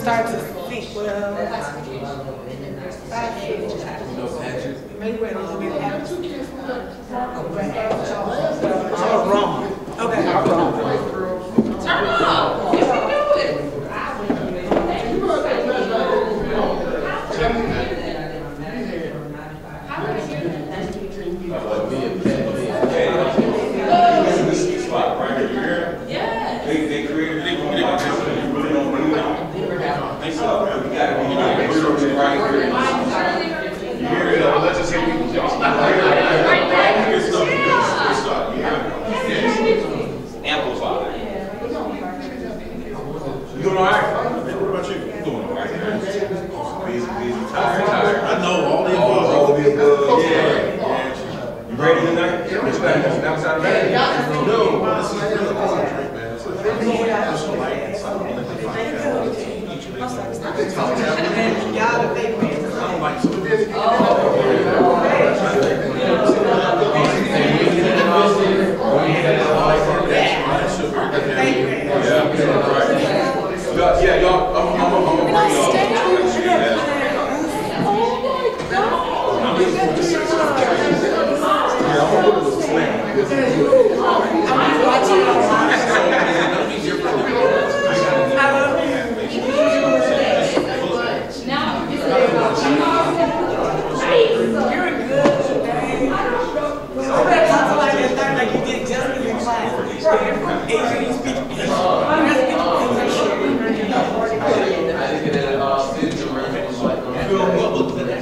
start to think, well, maybe wait a little bit after. I'm wrong. Okay. I'm wrong. Turn up. You can do it. Yeah. They created it. You really don't bring it down. They saw it. We got to be right here. You hear it? Let's just hear people jump. Amplify. You doing all right? What about you? You doing all right? Busy, tired. I know all the above. All the above. Yeah. You ready tonight? That was out of bed. No, this is really cool drink, man. It's light inside. Y'all the big man. Yeah, y'all, I'm gonna bring y'all.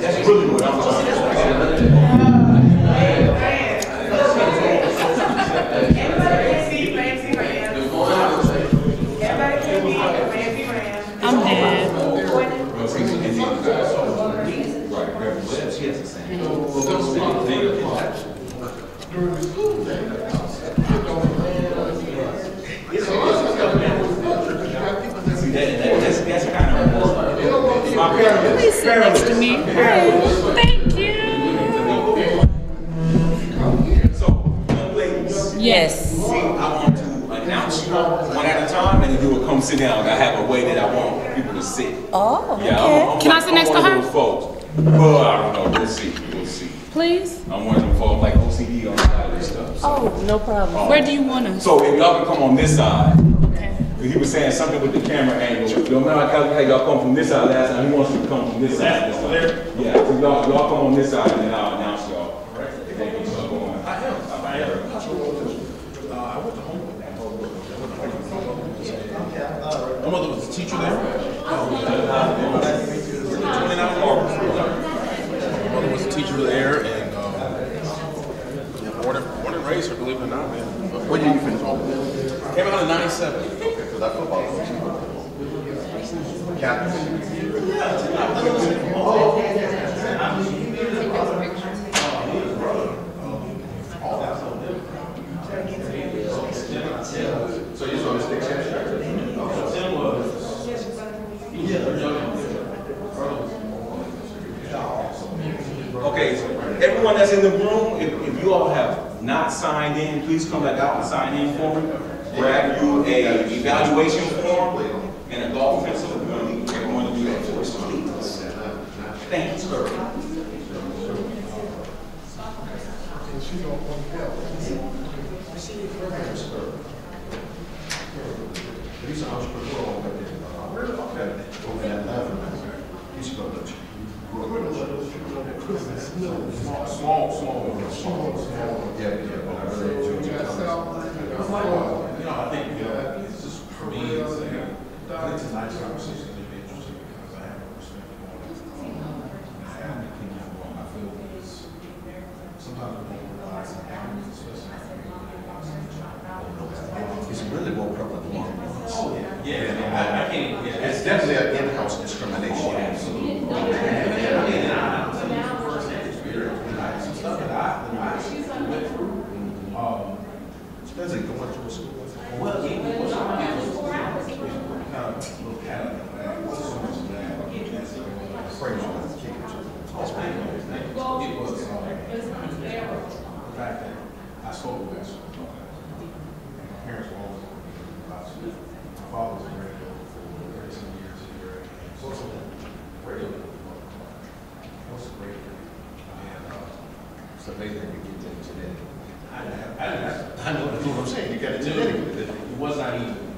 That's really what I'm talking about. I'm dead. That's kind of my parents. Please sit next to me. Thank you. So, young ladies. Yes. I want to announce you one at a time, and you will come sit down. I have a way that I want people to sit. Oh, okay. Yeah, Can I sit next to her? Folks. Well, I don't know. We'll see. We'll see. Please? I'm one of them folks like OCD on the side of this stuff. So. Oh, no problem. Where do you want us? So if y'all can come on this side. Okay. He was saying something with the camera angle. You remember how y'all come from this side last time? He wants you to come from this side. Yeah, so y'all come on this side and then I'll announce y'all. Thank you. So go on. I am. I went to home. My mother was a teacher there. My mother was a teacher there, and born and raised her, believe it or not, man. What did you finish on? Came out in '97. So that football coach. Captain. So you saw the stick shift? Okay, so everyone that's in the room, if you all have not signed in, please come back out and sign in for me. Grab you a evaluation form and a golf pencil. Everyone to do that for us, please. Thanks, sir. He's an entrepreneur over there. Over there. He's going to small. Yeah. I think it's just for me. I think tonight's conversation is going to be interesting because I have a perspective on it. I feel is sometimes we don't realize it happens, especially. It's really more prevalent than one. Oh yeah. I can't. Yeah, It's definitely an in-house discrimination. Absolutely. And I some first-hand experience. Some stuff that I went through. Especially going to a school. Well, it was kind of looked at it. So much of that. It was the fact that I spoke with us. My parents were always about it. My father was a radio for 30 some years here. So basically, you get the genetic. I know That's what I'm saying, you got a genetic. it was not even.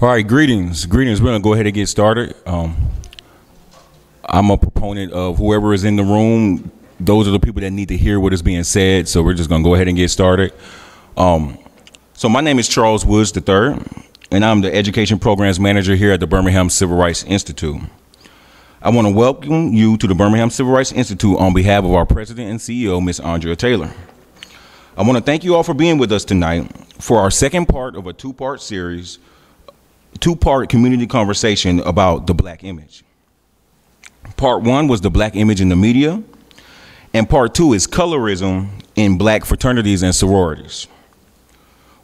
All right, greetings. Greetings. We're going to go ahead and get started. I'm a proponent of whoever is in the room. Those are the people that need to hear what is being said, so we're just going to go ahead and get started. So my name is Charles Woods III, and I'm the Education Programs Manager here at the Birmingham Civil Rights Institute. I want to welcome you to the Birmingham Civil Rights Institute on behalf of our President and CEO, Ms. Andrea Taylor. I want to thank you all for being with us tonight for our second part of a two-part series, two-part community conversation about the Black image. Part one was the Black image in the media, and part two is colorism in Black fraternities and sororities,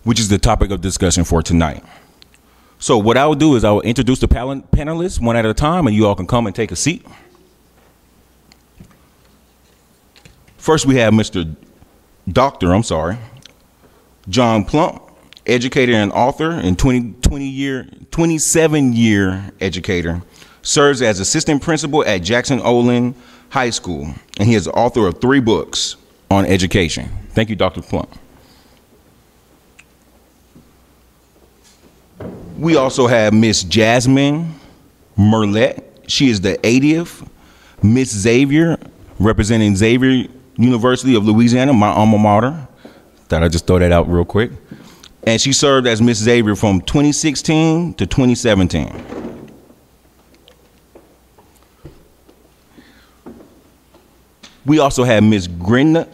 which is the topic of discussion for tonight. So what I will do is I will introduce the panelists one at a time, and you all can come and take a seat. First, we have Dr. John Plump, educator and author and 27-year educator, serves as assistant principal at Jackson Olin High School, and he is the author of 3 books on education. Thank you, Dr. Plump. We also have Miss Jasmine Merlette. She is the 80th Miss Xavier, representing Xavier University of Louisiana, my alma mater. Thought I'd just throw that out real quick. And she served as Miss Xavier from 2016 to 2017. We also have Miss Green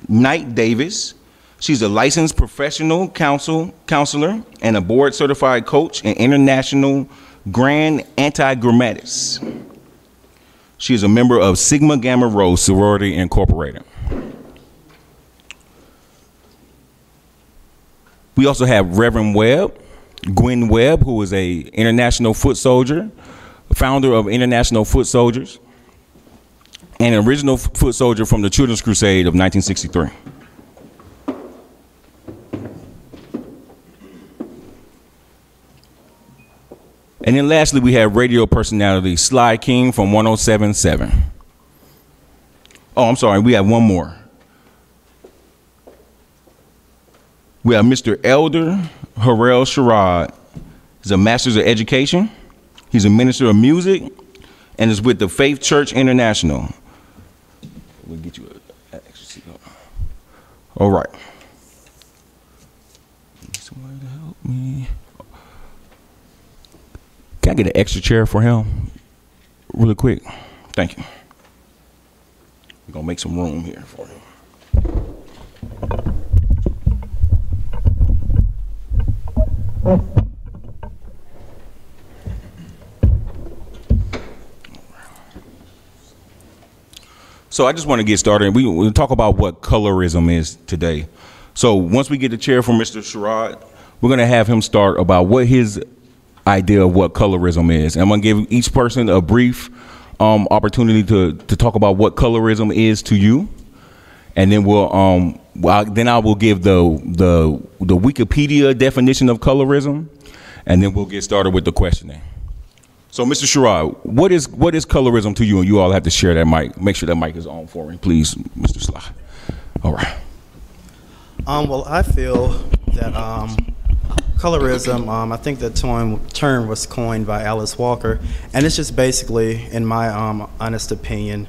Knight Davis. She's a licensed professional counselor and a board certified coach and international Grand Anti-Grammatis. She is a member of Sigma Gamma Rho Sorority Incorporated. We also have Reverend Gwen Webb, who is a international foot soldier, founder of International Foot Soldiers, and an original foot soldier from the Children's Crusade of 1963. And then lastly, we have radio personality Sly King from 107.7. Oh, I'm sorry, we have one more. We have Mr. Elder Harrell Sherrod. He's a Master's of Education. He's a Minister of Music and is with the Faith Church International. We'll get you an extra seat. All right. Need somebody to help me. Can I get an extra chair for him really quick? Thank you. We're going to make some room here for him. So I just want to get started. We'll talk about what colorism is today. So once we get the chair from Mr. Sherrod, we're going to have him start about what his idea of what colorism is. And I'm going to give each person a brief opportunity to talk about what colorism is to you. And then I will give the Wikipedia definition of colorism, and then we'll get started with the questioning. So, Mr. Sherrod, what is colorism to you? And you all have to share that mic. Make sure that mic is on for me, please, Mr. Sly. All right. Well, I feel that colorism, I think the term was coined by Alice Walker, and it's just basically, in my honest opinion,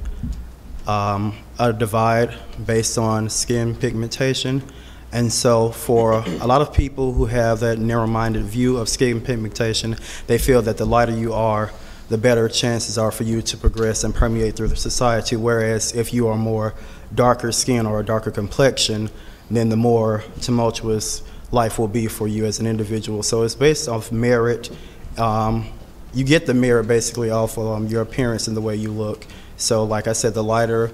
a divide based on skin pigmentation. And so for a lot of people who have that narrow-minded view of skin pigmentation, they feel that the lighter you are, the better chances are for you to progress and permeate through the society, whereas if you are more darker skin or a darker complexion, then the more tumultuous life will be for you as an individual. So it's based off merit. You get the merit basically off of your appearance and the way you look. So like I said, the lighter,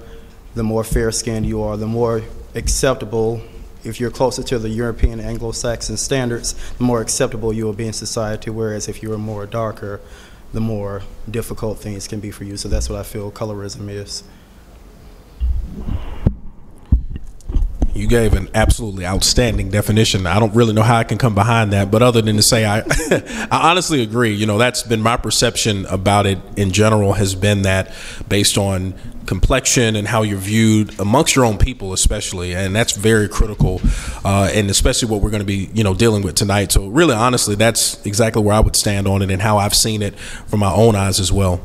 the more fair-skinned you are, the more acceptable. If you're closer to the European Anglo-Saxon standards, the more acceptable you will be in society, whereas if you are more darker, the more difficult things can be for you. So that's what I feel colorism is. You gave an absolutely outstanding definition. I don't really know how I can come behind that, but other than to say I honestly agree. You know, that's been my perception about it in general, has been that based on complexion and how you're viewed amongst your own people especially, and that's very critical, and especially what we're going to be, you know, dealing with tonight. So really, honestly, that's exactly where I would stand on it and how I've seen it from my own eyes as well.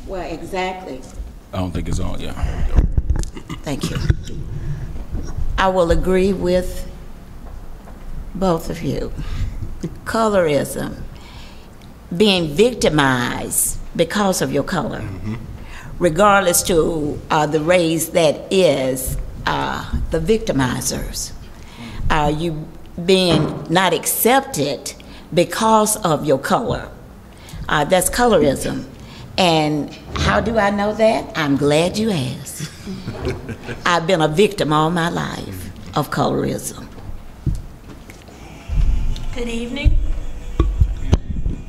Well, exactly. I don't think it's on, yeah. Thank you. I will agree with both of you. Colorism, being victimized because of your color, regardless to the race that is the victimizers. You being not accepted because of your color. That's colorism. And how do I know that? I'm glad you asked. I've been a victim all my life of colorism. Good evening.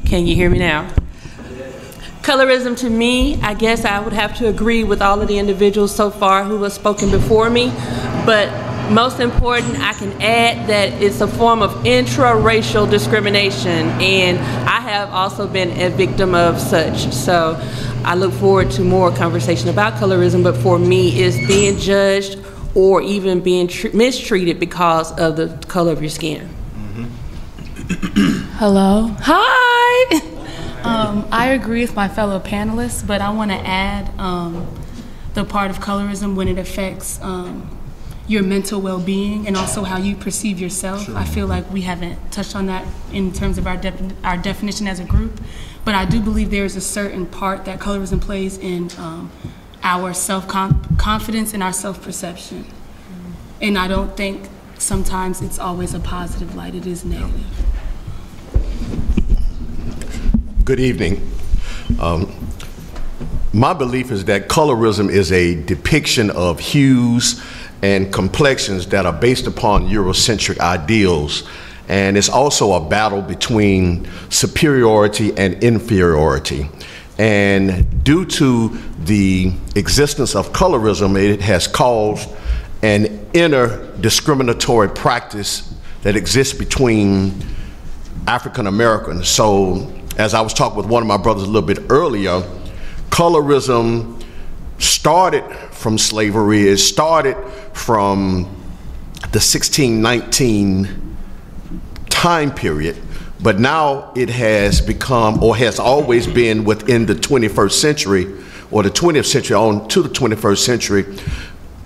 Can you hear me now? Colorism to me, I guess I would have to agree with all of the individuals so far who have spoken before me, but most important, I can add that it's a form of intra-racial discrimination, and I have also been a victim of such. So I look forward to more conversation about colorism, but for me, it's being judged or even being mistreated because of the color of your skin. Hello. Hi. I agree with my fellow panelists, but I want to add the part of colorism when it affects your mental well-being and also how you perceive yourself. Sure. I feel like we haven't touched on that in terms of our definition as a group, but I do believe there is a certain part that colorism plays in our self-confidence and our self-perception. And I don't think sometimes it's always a positive light, it is negative. Good evening. My belief is that colorism is a depiction of hues and complexions that are based upon Eurocentric ideals, and it's also a battle between superiority and inferiority. And due to the existence of colorism, it has caused an inner discriminatory practice that exists between African Americans. So, as I was talking with one of my brothers a little bit earlier, colorism started from slavery. It started from the 1619 time period, but now it has become, or has always been within the 21st century, or the 20th century on to the 21st century,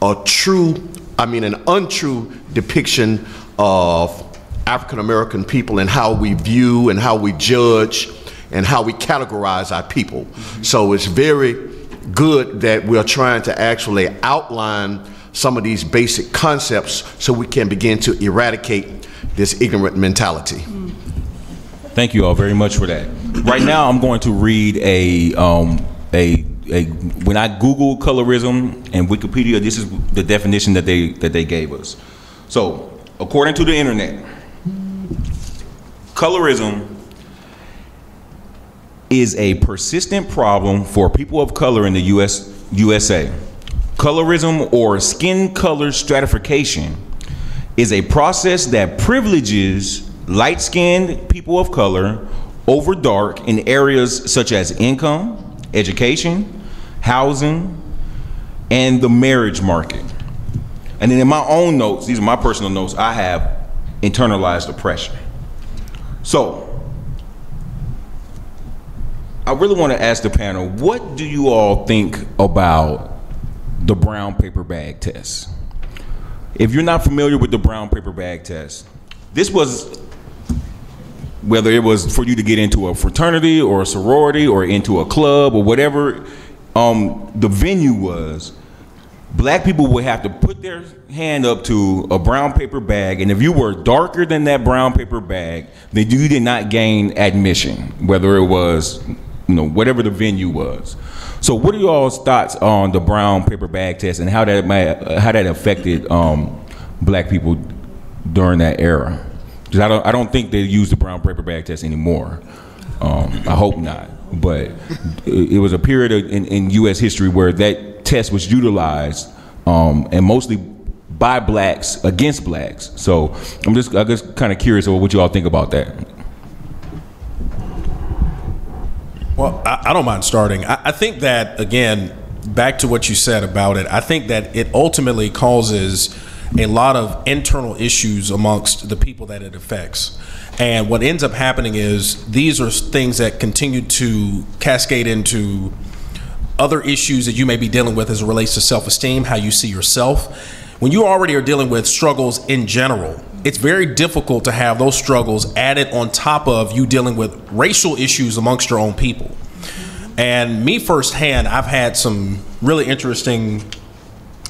an untrue depiction of African American people and how we view and how we judge and how we categorize our people. So it's very good that we're trying to actually outline some of these basic concepts so we can begin to eradicate this ignorant mentality. Thank you all very much for that. Right now, I'm going to read when I Google colorism and Wikipedia, this is the definition that they gave us. So, according to the internet, colorism is a persistent problem for people of color in the USA. Colorism, or skin color stratification, is a process that privileges light-skinned people of color over dark in areas such as income, education, housing, and the marriage market. And then in my own notes, these are my personal notes, I have internalized oppression. So, I really want to ask the panel, what do you all think about the brown paper bag test? If you're not familiar with the brown paper bag test, this was, whether it was for you to get into a fraternity or a sorority or into a club or whatever the venue was, black people would have to put their hand up to a brown paper bag, and if you were darker than that brown paper bag, then you did not gain admission, whether it was, whatever the venue was. So what are y'all's thoughts on the brown paper bag test and how that affected black people during that era? Because I don't think they use the brown paper bag test anymore. I hope not. But it was a period in U.S. history where that test was utilized, and mostly by blacks against blacks. So I guess kind of curious about what you all think about that. Well, I don't mind starting. I think that, again, back to what you said about it, I think that it ultimately causes a lot of internal issues amongst the people that it affects. And what ends up happening is these are things that continue to cascade into other issues that you may be dealing with as it relates to self-esteem, how you see yourself. When you already are dealing with struggles in general, it's very difficult to have those struggles added on top of you dealing with racial issues amongst your own people. And me firsthand, I've had some really interesting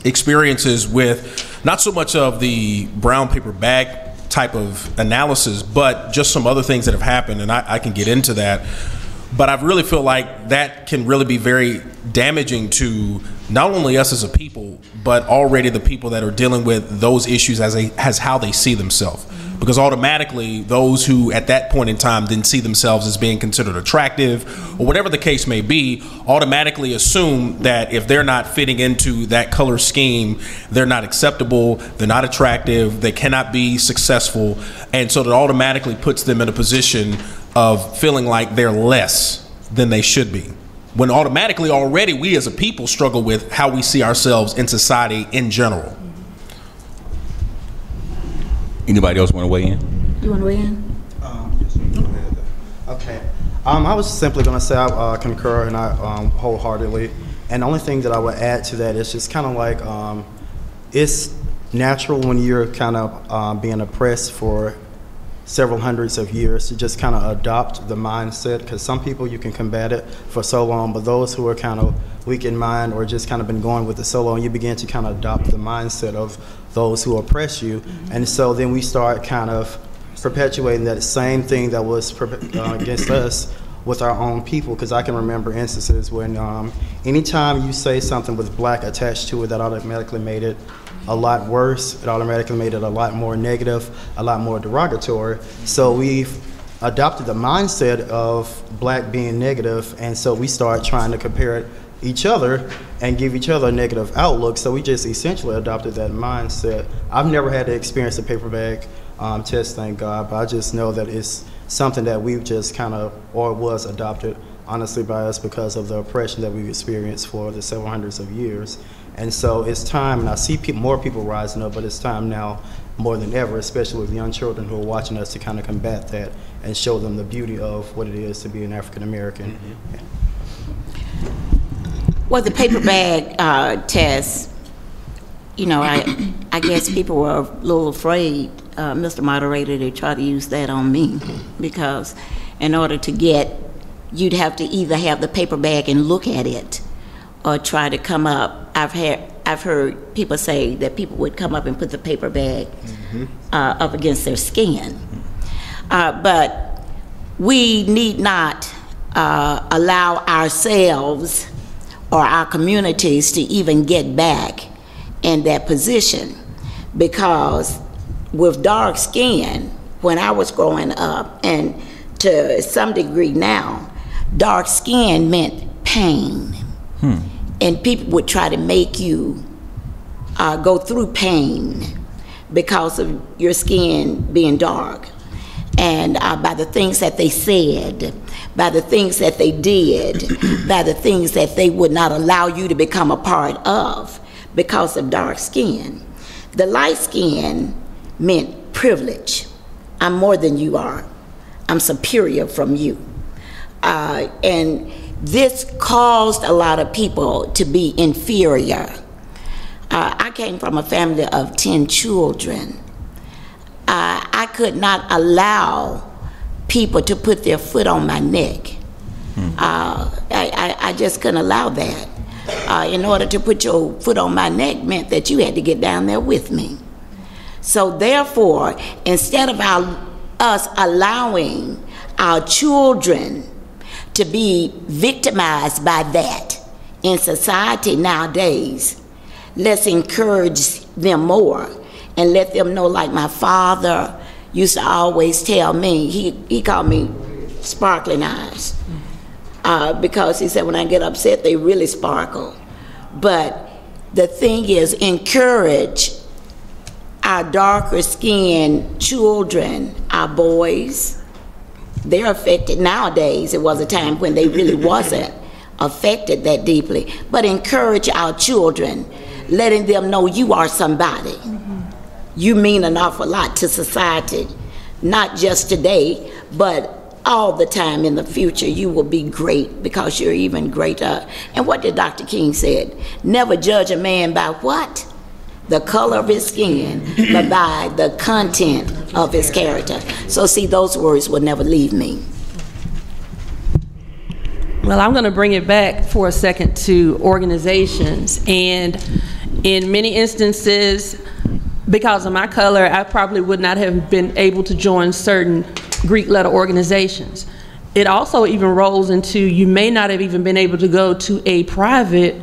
experiences with not so much of the brown paper bag type of analysis, but just some other things that have happened, and I can get into that. But I really feel like that can really be very damaging to not only us as a people, but already the people that are dealing with those issues as how they see themselves. Because automatically those who at that point in time didn't see themselves as being considered attractive or whatever the case may be, automatically assume that if they're not fitting into that color scheme, they're not acceptable, they're not attractive, they cannot be successful. And so that automatically puts them in a position of feeling like they're less than they should be. When automatically already we as a people struggle with how we see ourselves in society in general. Anybody else want to weigh in? You want to weigh in? Okay. I was simply going to say I concur and I wholeheartedly. And the only thing that I would add to that is just kind of like it's natural when you're kind of being oppressed for several hundreds of years to just kind of adopt the mindset, because some people you can combat it for so long, but those who are kind of weak in mind or just kind of been going with it so long, you begin to kind of adopt the mindset of those who oppress you. And so then we start kind of perpetuating that same thing that was against us with our own people, because I can remember instances when anytime you say something with black attached to it, that automatically made it a lot worse. It automatically made it a lot more negative, a lot more derogatory. So we've adopted the mindset of black being negative, and so we start trying to compare each other and give each other a negative outlook. So we just essentially adopted that mindset. I've never had to experience a paper bag test, thank God, but I just know that it's something that we've just kind of, or was adopted honestly by us because of the oppression that we've experienced for the several hundreds of years. And so it's time, and I see more people rising up, but it's time now more than ever, especially with young children who are watching us, to kind of combat that and show them the beauty of what it is to be an African American. Well, the paper bag test, you know, I guess people were a little afraid, Mr. Moderator, to try to use that on me, because in order to get, you'd have to either have the paper bag and look at it or try to come up. I've heard people say that people would come up and put the paper bag up against their skin. But we need not allow ourselves or our communities to even get back in that position, because with dark skin, when I was growing up, and to some degree now, dark skin meant pain. And people would try to make you go through pain because of your skin being dark. And by the things that they said, by the things that they did, by the things that they would not allow you to become a part of because of dark skin. The light skin meant privilege. I'm more than you are. I'm superior from you. And this caused a lot of people to be inferior. I came from a family of 10 children. I could not allow people to put their foot on my neck. I just couldn't allow that. In order to put your foot on my neck meant that you had to get down there with me. So therefore, instead of us allowing our children to be victimized by that in society nowadays, let's encourage them more and let them know, like my father used to always tell me, he called me sparkling eyes. Because he said when I get upset, they really sparkle. But the thing is, encourage our darker skinned children, our boys. They're affected nowadays. It was a time when they really wasn't affected that deeply. But encourage our children, letting them know you are somebody. You mean an awful lot to society, not just today, but all the time in the future. You will be great because you're even greater. And what did Dr. King said? Never judge a man by what? The color of his skin, but by the content of his character. So see, those words will never leave me. Well, I'm going to bring it back for a second to organizations. And in many instances, because of my color, I probably would not have been able to join certain Greek letter organizations. It also even rolls into, you may not have even been able to go to a private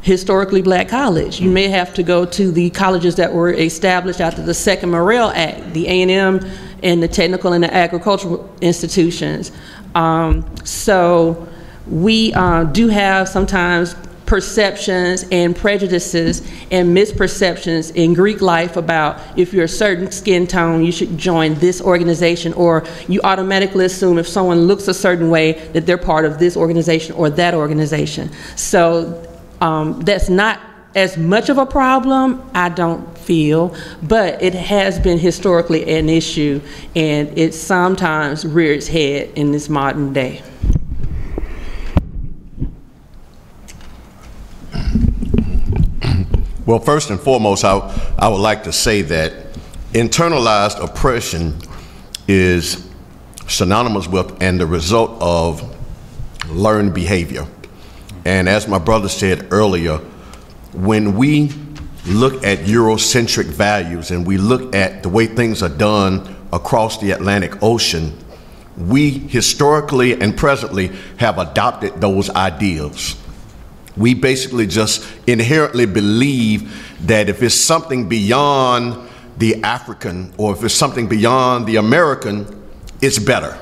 historically black college. You may have to go to the colleges that were established after the Second Morrill Act, the A&M and the technical and the agricultural institutions. So we do have sometimes perceptions and prejudices and misperceptions in Greek life about if you're a certain skin tone, you should join this organization, or you automatically assume if someone looks a certain way that they're part of this organization or that organization. So that's not as much of a problem, I don't feel, but it has been historically an issue, and it sometimes rears its head in this modern day. Well, first and foremost, I would like to say that internalized oppression is synonymous with and the result of learned behavior. And as my brother said earlier, when we look at Eurocentric values and we look at the way things are done across the Atlantic Ocean, we historically and presently have adopted those ideals. We basically just inherently believe that if it's something beyond the African or if it's something beyond the American, it's better.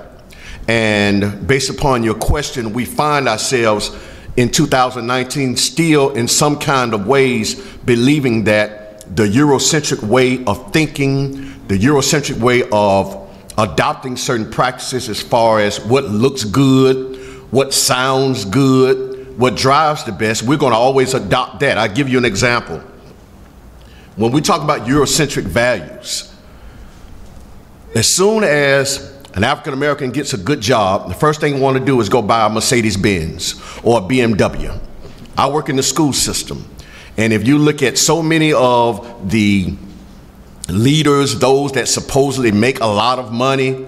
And based upon your question, we find ourselves in 2019 still in some kind of ways believing that the Eurocentric way of thinking, the Eurocentric way of adopting certain practices as far as what looks good, what sounds good, what drives the best, we're going to always adopt that. I'll give you an example. When we talk about Eurocentric values, as soon as an African American gets a good job, the first thing you want to do is go buy a Mercedes-Benz or a BMW. I work in the school system, and if you look at so many of the leaders, those that supposedly make a lot of money,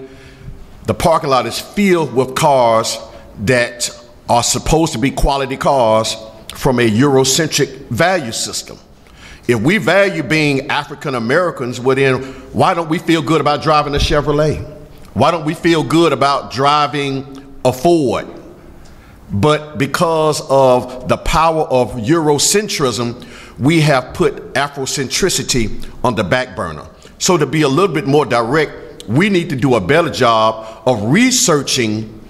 the parking lot is filled with cars that are supposed to be quality cars from a Eurocentric value system. If we value being African Americans, well then why don't we feel good about driving a Chevrolet? Why don't we feel good about driving a Ford? But because of the power of Eurocentrism, we have put Afrocentricity on the back burner. So to be a little bit more direct, we need to do a better job of researching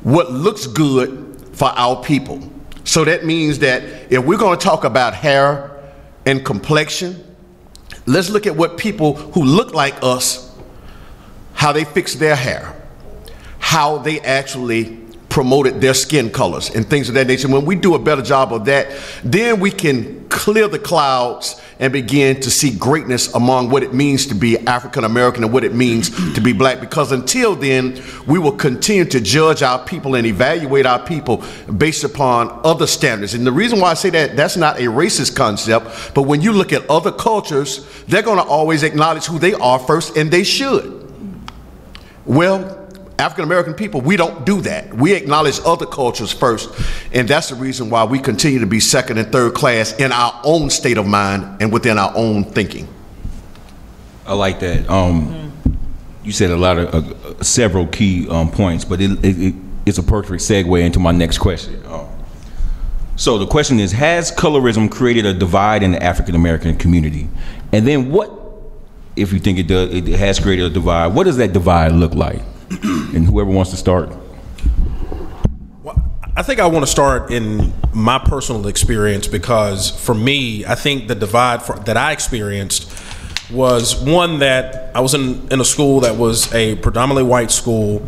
what looks good for our people. So that means that if we're going to talk about hair and complexion, let's look at what people who look like us, how they fix their hair, how they actually promoted their skin colors and things of that nature. When we do a better job of that, then we can clear the clouds and begin to see greatness among what it means to be African American and what it means to be black. Because until then, we will continue to judge our people and evaluate our people based upon other standards. And the reason why I say that, that's not a racist concept, but when you look at other cultures, they're going to always acknowledge who they are first, and they should. Well, African American people, we don't do that. We acknowledge other cultures first, and that's the reason why we continue to be second and third class in our own state of mind and within our own thinking. I like that. You said a lot of several key points, but it's a perfect segue into my next question. So the question is, has colorism created a divide in the African American community? And then what, if you think it has created a divide, what does that divide look like? And whoever wants to start. I think I want to start in my personal experience, because for me, I think the divide that I experienced was one that I was in a school that was a predominantly white school,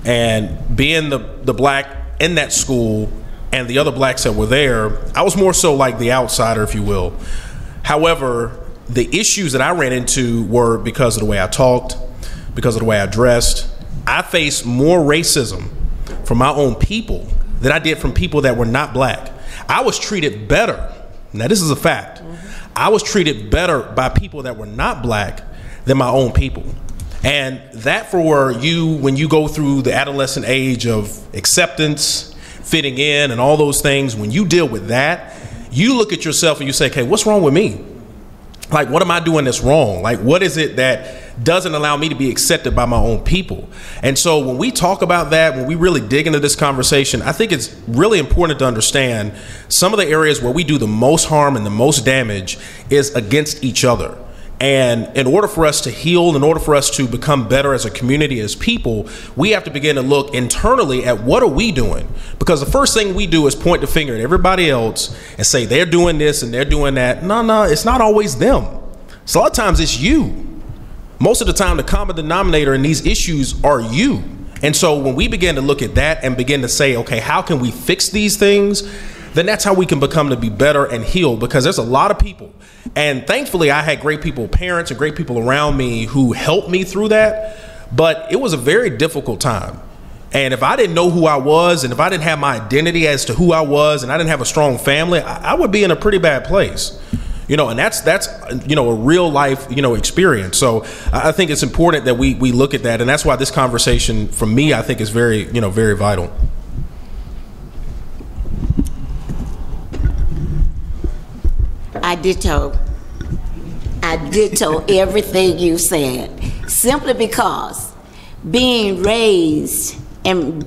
and being the black in that school and the other blacks that were there, I was more so like the outsider, if you will. However, the issues that I ran into were because of the way I talked, because of the way I dressed. I faced more racism from my own people than I did from people that were not black. I was treated better. Now, this is a fact. I was treated better by people that were not black than my own people. And that, for you, when you go through the adolescent age of acceptance, fitting in, and all those things, when you deal with that, you look at yourself and you say, okay, what's wrong with me? Like, what am I doing that's wrong? Like, what is it that doesn't allow me to be accepted by my own people? And so when we talk about that, when we really dig into this conversation, I think it's really important to understand some of the areas where we do the most harm and the most damage is against each other. And in order for us to heal, in order for us to become better as a community, as people, we have to begin to look internally at what are we doing? Because the first thing we do is point the finger at everybody else and say they're doing this and they're doing that. No, it's not always them. So a lot of times it's you. Most of the time, the common denominator in these issues are you. And so when we begin to look at that and begin to say, okay, how can we fix these things? Then that's how we can become to be better and heal, because there's a lot of people. And thankfully, I had great people, parents and great people around me who helped me through that. But it was a very difficult time. And if I didn't know who I was, and if I didn't have my identity as to who I was, and I didn't have a strong family, I would be in a pretty bad place. You know, and that's you know, a real life, you know, experience. So I think it's important that we look at that. And that's why this conversation, for me, I think is very, you know, very vital. I ditto everything you said, simply because being raised and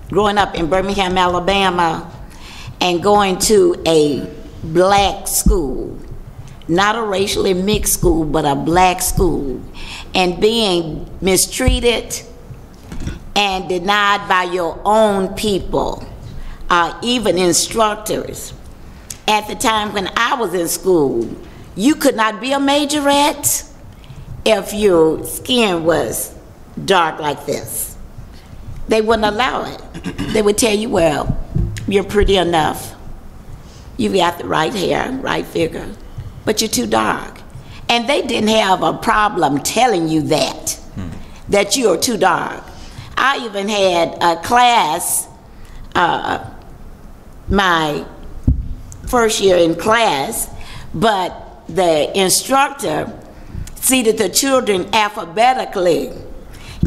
growing up in Birmingham, Alabama, and going to a black school, not a racially mixed school, but a black school, and being mistreated and denied by your own people, even instructors. At the time when I was in school, you could not be a majorette if your skin was dark like this. They wouldn't allow it. They would tell you, well, you're pretty enough. You've got the right hair, right figure, but you're too dark. And they didn't have a problem telling you that, that you're too dark. I even had a class, my first year in class, but the instructor seated the children alphabetically.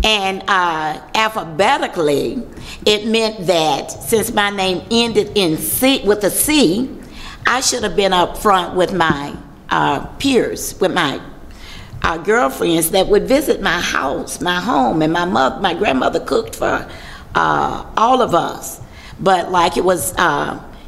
And alphabetically, it meant that since my name ended in C, with a C, I should have been up front with my peers, with my girlfriends that would visit my house, my home, and my grandmother cooked for all of us. But like it was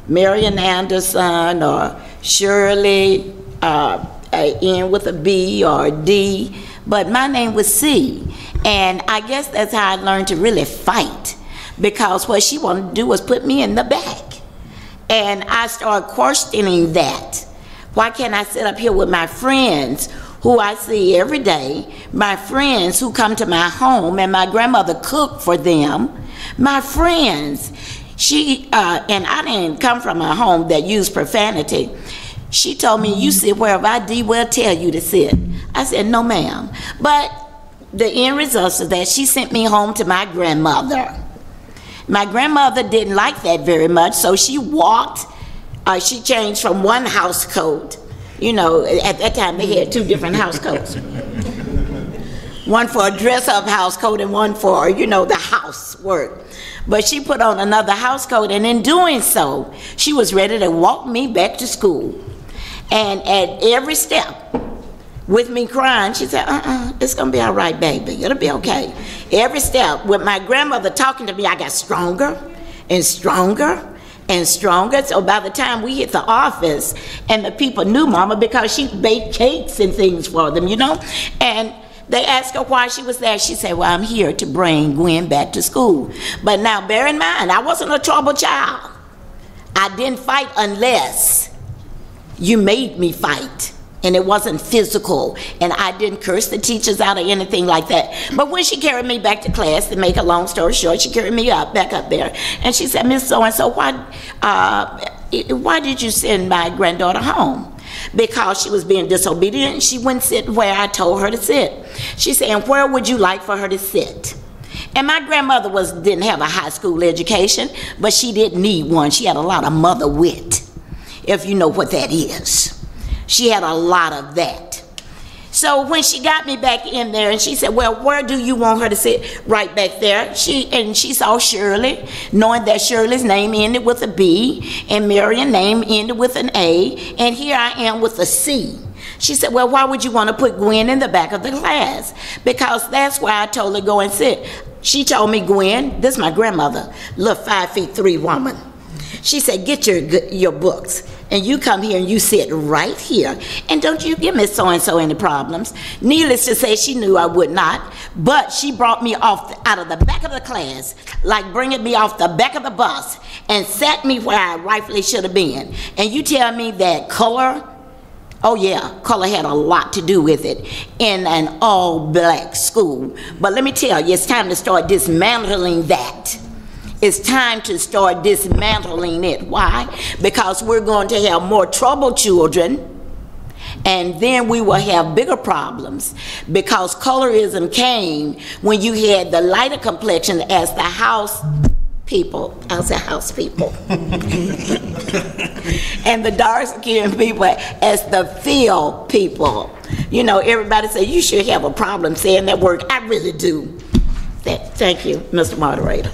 Marian Anderson or Shirley, N with a B or a D, but my name was C. And I guess that's how I learned to really fight, because what she wanted to do was put me in the back. And I started questioning that. Why can't I sit up here with my friends who I see every day, my friends who come to my home and my grandmother cooked for them, my friends. And I didn't come from a home that used profanity. She told me, you sit wherever I will tell you to sit. I said, no ma'am. But the end result is that she sent me home to my grandmother. My grandmother didn't like that very much, so she walked, she changed from one house coat. You know, at that time they had two different house coats. One for a dress-up house coat and one for, you know, the housework. But she put on another house coat, and in doing so, she was ready to walk me back to school. And at every step, with me crying, she said, it's gonna be all right, baby, it'll be okay. Every step, with my grandmother talking to me, I got stronger and stronger and stronger. So by the time we hit the office, and the people knew Mama because she baked cakes and things for them, you know? And they asked her why she was there. She said, well, I'm here to bring Gwen back to school. But now bear in mind, I wasn't a troubled child. I didn't fight unless you made me fight. And it wasn't physical, and I didn't curse the teachers out or anything like that. But when she carried me back to class, to make a long story short, she carried me back up there, and she said, Miss So-and-so, why did you send my granddaughter home? Because she was being disobedient. She wouldn't sit where I told her to sit. She said, and where would you like for her to sit? And my grandmother didn't have a high school education, but she didn't need one. She had a lot of mother wit, if you know what that is. She had a lot of that. So when she got me back in there and she said, well, where do you want her to sit? Right back there. She saw Shirley, knowing that Shirley's name ended with a B and Marion's name ended with an A, and here I am with a C. She said, well, why would you want to put Gwen in the back of the class? Because that's where I told her to go and sit. She told me, Gwen, this is my grandmother, little 5'3" woman. She said, get your books, and you come here and you sit right here, and don't you give Miss So-and-so any problems. Needless to say, she knew I would not, but she brought me out of the back of the class, like bringing me off the back of the bus, and sat me where I rightfully should have been. And you tell me that color, oh yeah, color had a lot to do with it in an all-black school. But let me tell you, it's time to start dismantling that. It's time to start dismantling it. Why? Because we're going to have more troubled children, and then we will have bigger problems, because colorism came when you had the lighter complexion as the house people, and the dark skinned people as the field people. You know, everybody say you should have a problem saying that word. I really do. Thank you, Mr. Moderator.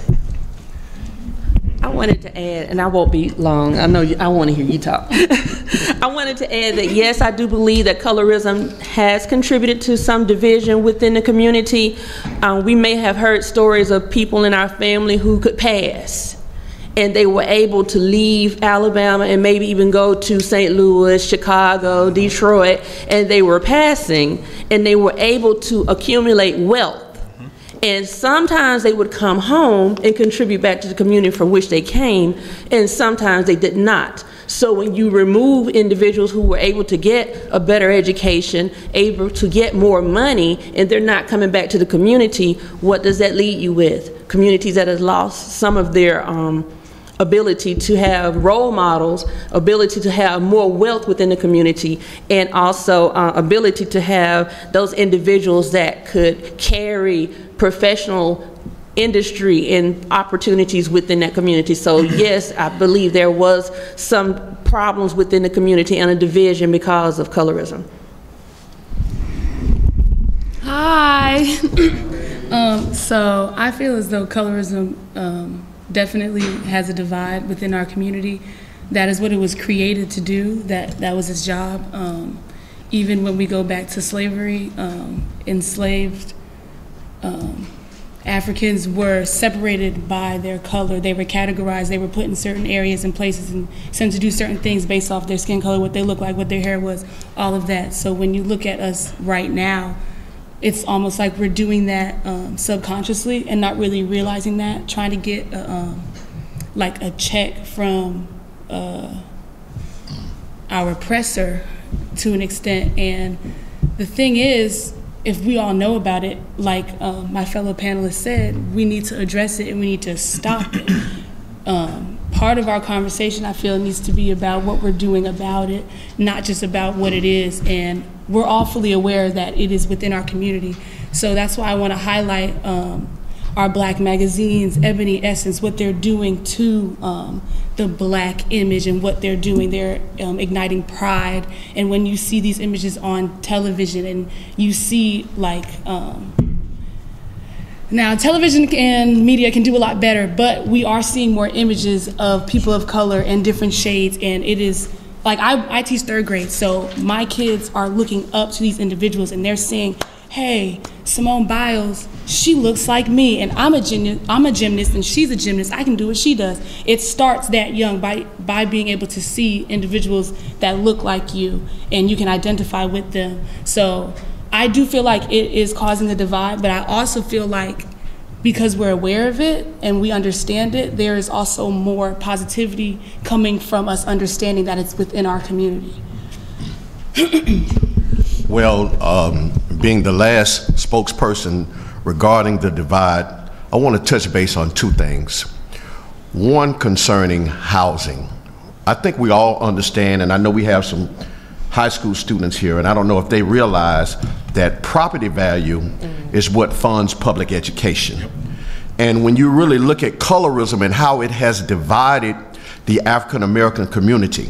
I wanted to add, and I won't be long, I want to hear you talk. I wanted to add that yes, I do believe that colorism has contributed to some division within the community. We may have heard stories of people in our family who could pass, and they were able to leave Alabama and maybe even go to St. Louis, Chicago, Detroit, and they were passing, and they were able to accumulate wealth. And sometimes they would come home and contribute back to the community from which they came, and sometimes they did not. So when you remove individuals who were able to get a better education, able to get more money, and they're not coming back to the community, what does that lead you with? Communities that have lost some of their ability to have role models, ability to have more wealth within the community, and also ability to have those individuals that could carry professional industry and opportunities within that community. So yes, I believe there was some problems within the community and a division because of colorism. Hi. So I feel as though colorism definitely has a divide within our community. That is what it was created to do. That was its job. Even when we go back to slavery, enslaved Africans were separated by their color. They were categorized. They were put in certain areas and places and sent to do certain things based off their skin color, what they looked like, what their hair was, all of that. So when you look at us right now, it's almost like we're doing that subconsciously and not really realizing that, trying to get like a check from our oppressor to an extent. And the thing is, if we all know about it, like my fellow panelists said, we need to address it and we need to stop it. Part of our conversation, I feel, needs to be about what we're doing about it, not just about what it is. And we're all fully aware that it is within our community. So that's why I want to highlight our black magazines, Ebony Essence, what they're doing to the black image and what they're doing. They're igniting pride. And when you see these images on television and you see like, now television and media can do a lot better, but we are seeing more images of people of color in different shades, and it is, like I teach 3rd grade, so my kids are looking up to these individuals and they're saying, hey, Simone Biles, she looks like me, and I'm a gymnast and she's a gymnast, I can do what she does. It starts that young by being able to see individuals that look like you and you can identify with them. So I do feel like it is causing a divide, but I also feel like because we're aware of it and we understand it, there is also more positivity coming from us understanding that it's within our community. Well, being the last spokesperson regarding the divide, I want to touch base on two things. One concerning housing. I think we all understand, and I know we have some high school students here, and I don't know if they realize that property value is what funds public education. And when you really look at colorism and how it has divided the African American community,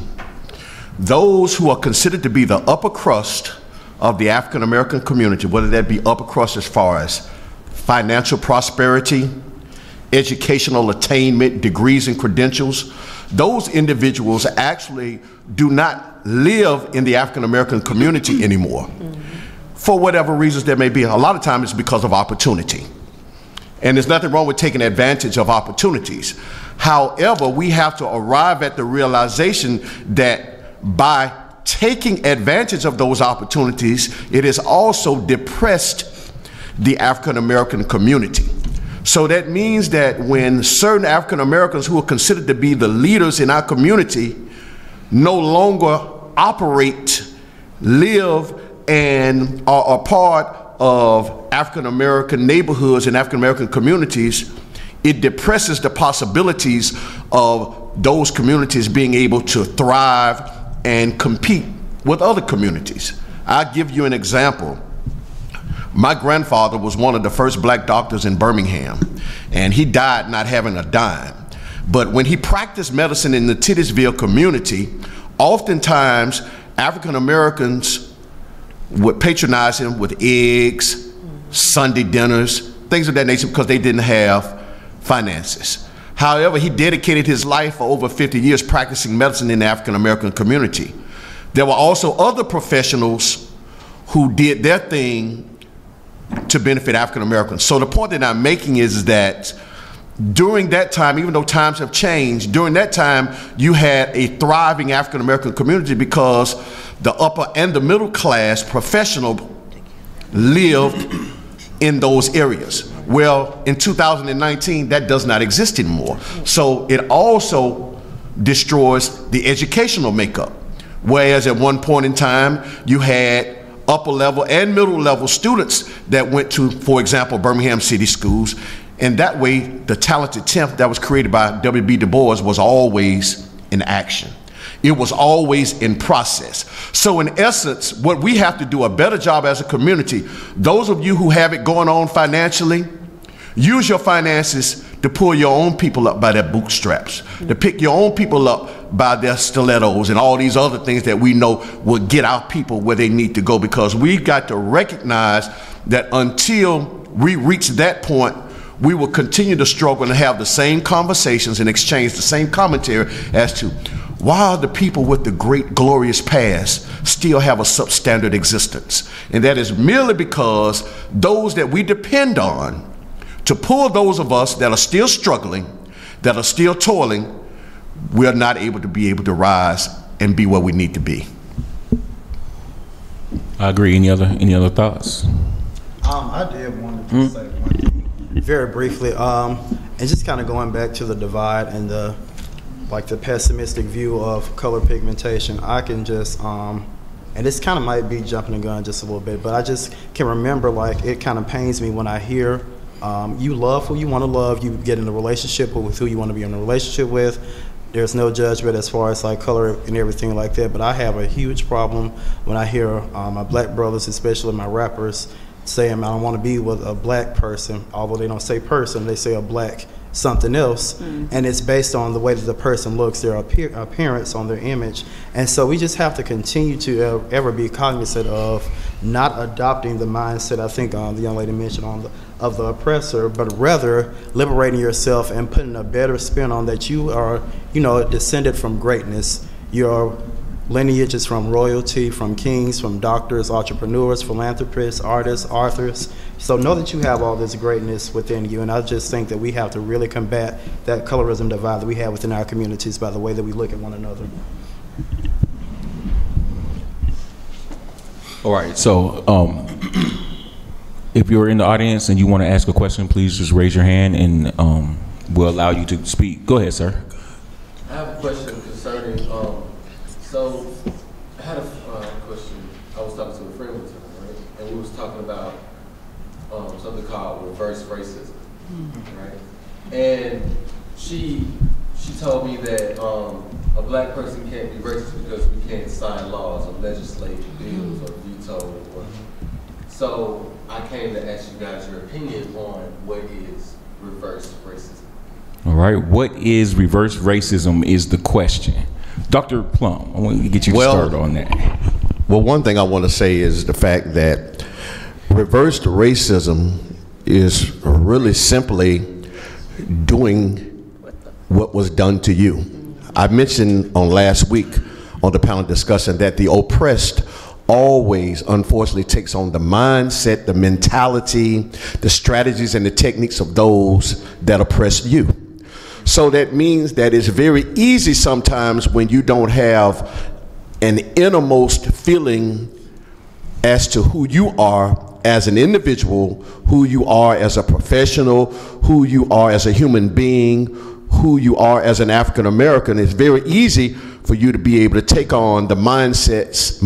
those who are considered to be the upper crust of the African American community, whether that be upper crust as far as financial prosperity, educational attainment, degrees and credentials, those individuals actually do not live in the African American community anymore. For whatever reasons there may be. A lot of times it's because of opportunity. And there's nothing wrong with taking advantage of opportunities. However, we have to arrive at the realization that by taking advantage of those opportunities, it has also depressed the African American community. So that means that when certain African Americans who are considered to be the leaders in our community no longer operate, live, and are a part of African American neighborhoods and African American communities, it depresses the possibilities of those communities being able to thrive and compete with other communities. I'll give you an example. My grandfather was one of the first black doctors in Birmingham, and he died not having a dime. But when he practiced medicine in the Titusville community, oftentimes African Americans would patronize him with eggs, Sunday dinners, things of that nature, because they didn't have finances. However, he dedicated his life for over 50 years practicing medicine in the African American community. There were also other professionals who did their thing to benefit African Americans. So the point that I'm making is that during that time, even though times have changed, during that time you had a thriving African American community because the upper and the middle class professional lived in those areas. Well, in 2019, that does not exist anymore. So it also destroys the educational makeup. Whereas at one point in time, you had upper level and middle level students that went to, for example, Birmingham City Schools. And that way, the talented 10th that was created by W.B. Du Bois was always in action. It was always in process. So in essence, what we have to do a better job as a community, those of you who have it going on financially, use your finances to pull your own people up by their bootstraps, to pick your own people up by their stilettos and all these other things that we know will get our people where they need to go, because we've got to recognize that until we reach that point, we will continue to struggle and have the same conversations and exchange the same commentary as to why the people with the great glorious past still have a substandard existence. And that is merely because those that we depend on to pull those of us that are still struggling, that are still toiling, we're not able to rise and be where we need to be. I agree. Any other thoughts? I did want to say one thing very briefly, and just kind of going back to the divide and the pessimistic view of color pigmentation. I can just, and this kind of might be jumping the gun just a little bit, but I just can remember, like, it kind of pains me when I hear you love who you want to love, you get in a relationship with who you want to be in a relationship with. There's no judgment as far as like color and everything like that, but I have a huge problem when I hear my black brothers, especially my rappers, saying I don't want to be with a black person, although they don't say person, they say a black something else, and it's based on the way that the person looks, their appearance, on their image. And so we just have to continue to ever be cognizant of not adopting the mindset, I think the young lady mentioned, of the oppressor, but rather liberating yourself and putting a better spin on that you are, descended from greatness. Your lineage is from royalty, from kings, from doctors, entrepreneurs, philanthropists, artists, authors. So know that you have all this greatness within you, and I just think that we have to really combat that colorism divide that we have within our communities by the way that we look at one another. All right, so If you're in the audience and you want to ask a question, please just raise your hand and we'll allow you to speak. Go ahead, sir. I have a question concerning, so I had a question. I was talking to a friend one time, right? And we was talking about something called reverse racism, right? And she told me that a black person can't be racist because we can't sign laws or legislate bills or veto or. So I came to ask you guys your opinion on what is reverse racism. All right, what is reverse racism is the question. Dr. Plum, I want to get you started on that. Well, one thing I want to say is the fact that reverse racism is really simply doing what was done to you. I mentioned on last week on the panel discussion that the oppressed always, unfortunately, takes on the mindset, the mentality, the strategies, and the techniques of those that oppress you. So that means that it's very easy sometimes when you don't have an innermost feeling as to who you are as an individual, who you are as a professional, who you are as a human being, who you are as an African American. It's very easy for you to be able to take on the mindsets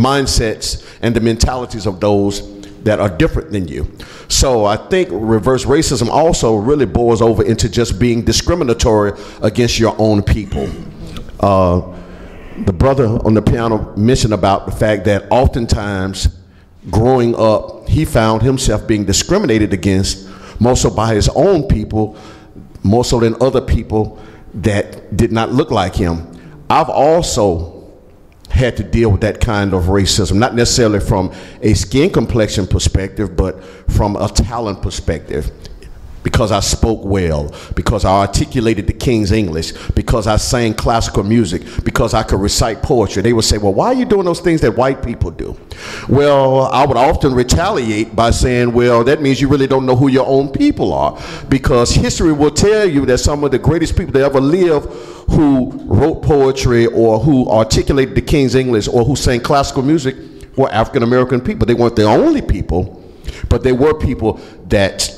and the mentalities of those that are different than you. So I think reverse racism also really boils over into just being discriminatory against your own people. The brother on the piano mentioned about the fact that oftentimes growing up, he found himself being discriminated against more so by his own people, more so than other people that did not look like him. I've also had to deal with that kind of racism, not necessarily from a skin complexion perspective, but from a talent perspective. Because I spoke well, because I articulated the King's English, because I sang classical music, because I could recite poetry. They would say, well, why are you doing those things that white people do? Well, I would often retaliate by saying, well, that means you really don't know who your own people are, because history will tell you that some of the greatest people that ever lived who wrote poetry or who articulated the King's English or who sang classical music were African American people. They weren't the only people, but they were people that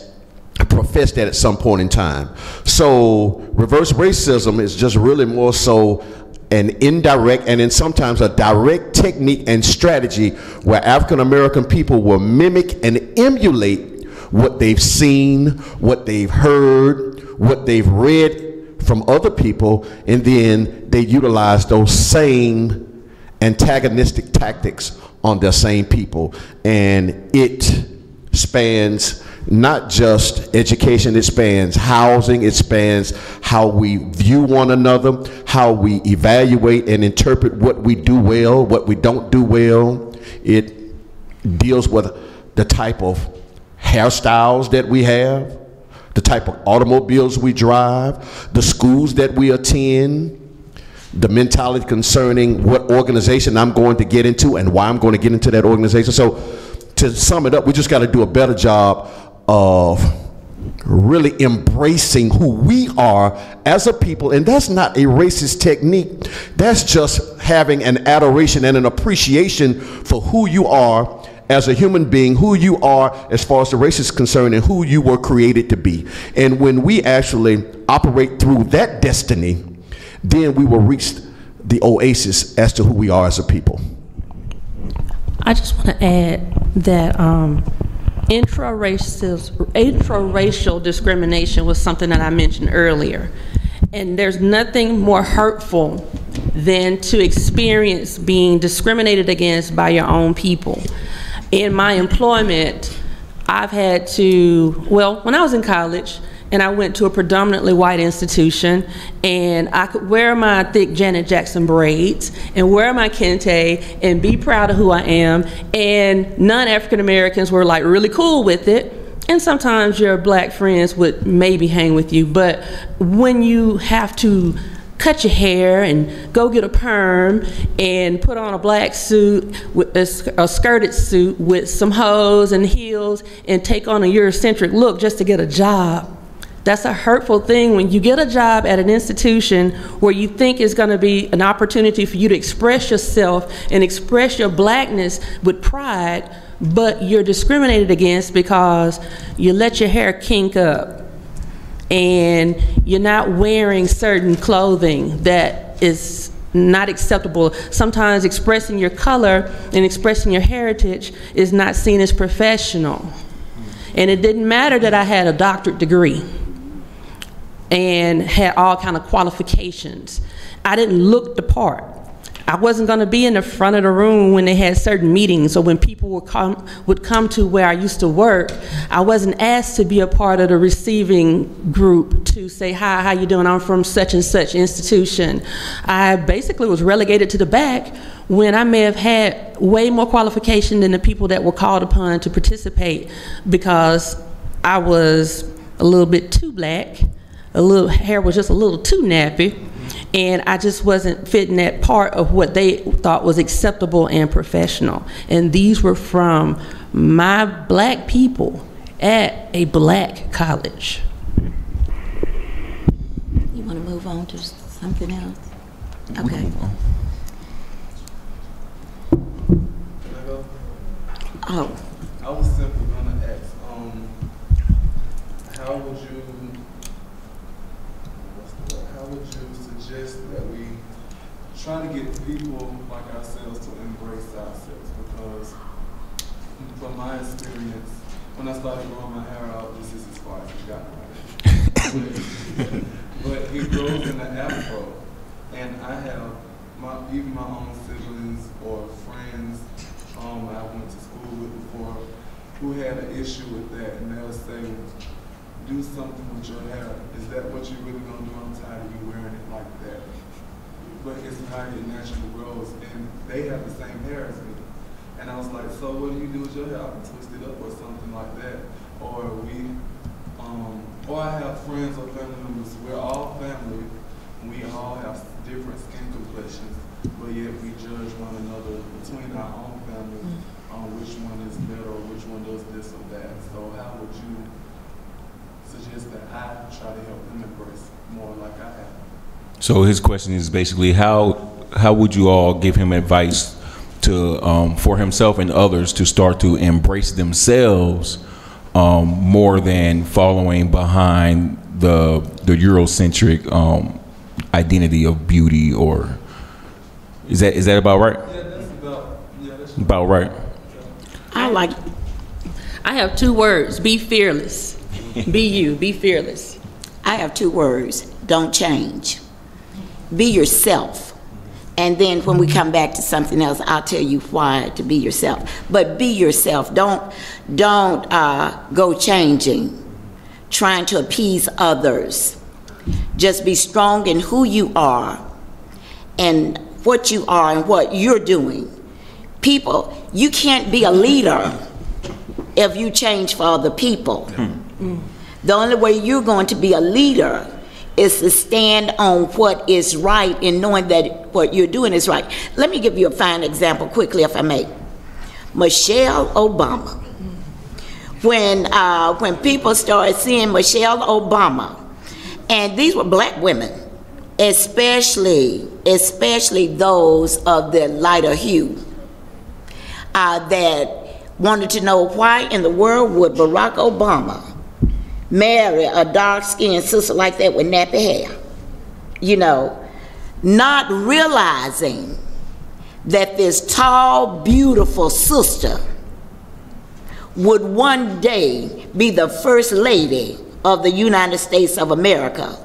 professed that at some point in time. So reverse racism is just really more so an indirect and then sometimes a direct technique and strategy where African American people will mimic and emulate what they've seen, what they've heard, what they've read from other people, and then they utilize those same antagonistic tactics on their same people. And it spans not just education, it spans housing, it spans how we view one another, how we evaluate and interpret what we do well, what we don't do well. It deals with the type of hairstyles that we have, the type of automobiles we drive, the schools that we attend, the mentality concerning what organization I'm going to get into and why I'm going to get into that organization. So to sum it up, we just got to do a better job of really embracing who we are as a people. And that's not a racist technique. That's just having an adoration and an appreciation for who you are as a human being, who you are as far as the race is concerned, and who you were created to be. And when we actually operate through that destiny, then we will reach the oasis as to who we are as a people. I just want to add that intraracial discrimination was something that I mentioned earlier. And there's nothing more hurtful than to experience being discriminated against by your own people. In my employment, I've had to, well, when I was in college, and I went to a predominantly white institution, and I could wear my thick Janet Jackson braids and wear my kente and be proud of who I am, and non-African Americans were like really cool with it, and sometimes your black friends would maybe hang with you, but when you have to cut your hair and go get a perm and put on a black suit with a skirted suit with some hose and heels and take on a Eurocentric look just to get a job, That's a hurtful thing when you get a job at an institution where you think is going to be an opportunity for you to express yourself and express your blackness with pride, but you're discriminated against because you let your hair kink up and you're not wearing certain clothing that is not acceptable. Sometimes expressing your color and expressing your heritage is not seen as professional. And it didn't matter that I had a doctorate degree and had all kind of qualifications. I didn't look the part. I wasn't going to be in the front of the room when they had certain meetings or when people would come to where I used to work. I wasn't asked to be a part of the receiving group to say, hi, how you doing? I'm from such and such institution. I basically was relegated to the back when I may have had way more qualification than the people that were called upon to participate because I was a little bit too black, hair was just a little too nappy, and I just wasn't fitting that part of what they thought was acceptable and professional. And these were from my black people at a black college. You want to move on to something else? Okay. Oh. I was simply going to ask, how would you suggest that we try to get people like ourselves to embrace ourselves? Because from my experience, when I started growing my hair out, this is as far as it got right. But it grows in the afro, and I have even my own siblings or friends I went to school with before who had an issue with that, and they'll say, do something with your hair. Is that what you're really going to do? I'm tired of you wearing it like that. But it's how it naturally grows, and they have the same hair as me. And I was like, so what do you do with your hair? I can twist it up or something like that. Or or I have friends or family members. We're all family. We all have different skin complexions, but yet we judge one another between our own family on which one is better or which one does this or that. So how would you suggest that I try to help them embrace more like I have? So his question is basically how would you all give him advice to for himself and others to start to embrace themselves more than following behind the Eurocentric identity of beauty, or is that about right? Yeah, that's about right. I have two words: be fearless. Be you. Be fearless. I have two words: don't change. Be yourself. And then when we come back to something else, I'll tell you why to be yourself. But be yourself. Don't go changing, trying to appease others. Just be strong in who you are and what you are and what you're doing. People, you can't be a leader if you change for other people. The only way you're going to be a leader is to stand on what is right and knowing that what you're doing is right. Let me give you a fine example quickly, if I may. Michelle Obama. When people started seeing Michelle Obama, and these were black women, especially those of the lighter hue, that wanted to know why in the world would Barack Obama marry a dark-skinned sister like that with nappy hair, not realizing that this tall, beautiful sister would one day be the first lady of the United States of America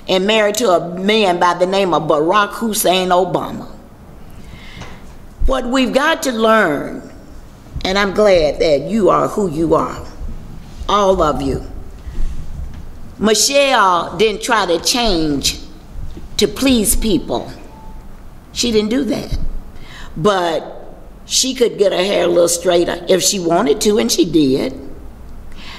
and married to a man by the name of Barack Hussein Obama. What we've got to learn, and I'm glad that you are who you are, all of you. Michelle didn't try to change to please people. She didn't do that. But she could get her hair a little straighter if she wanted to, and she did.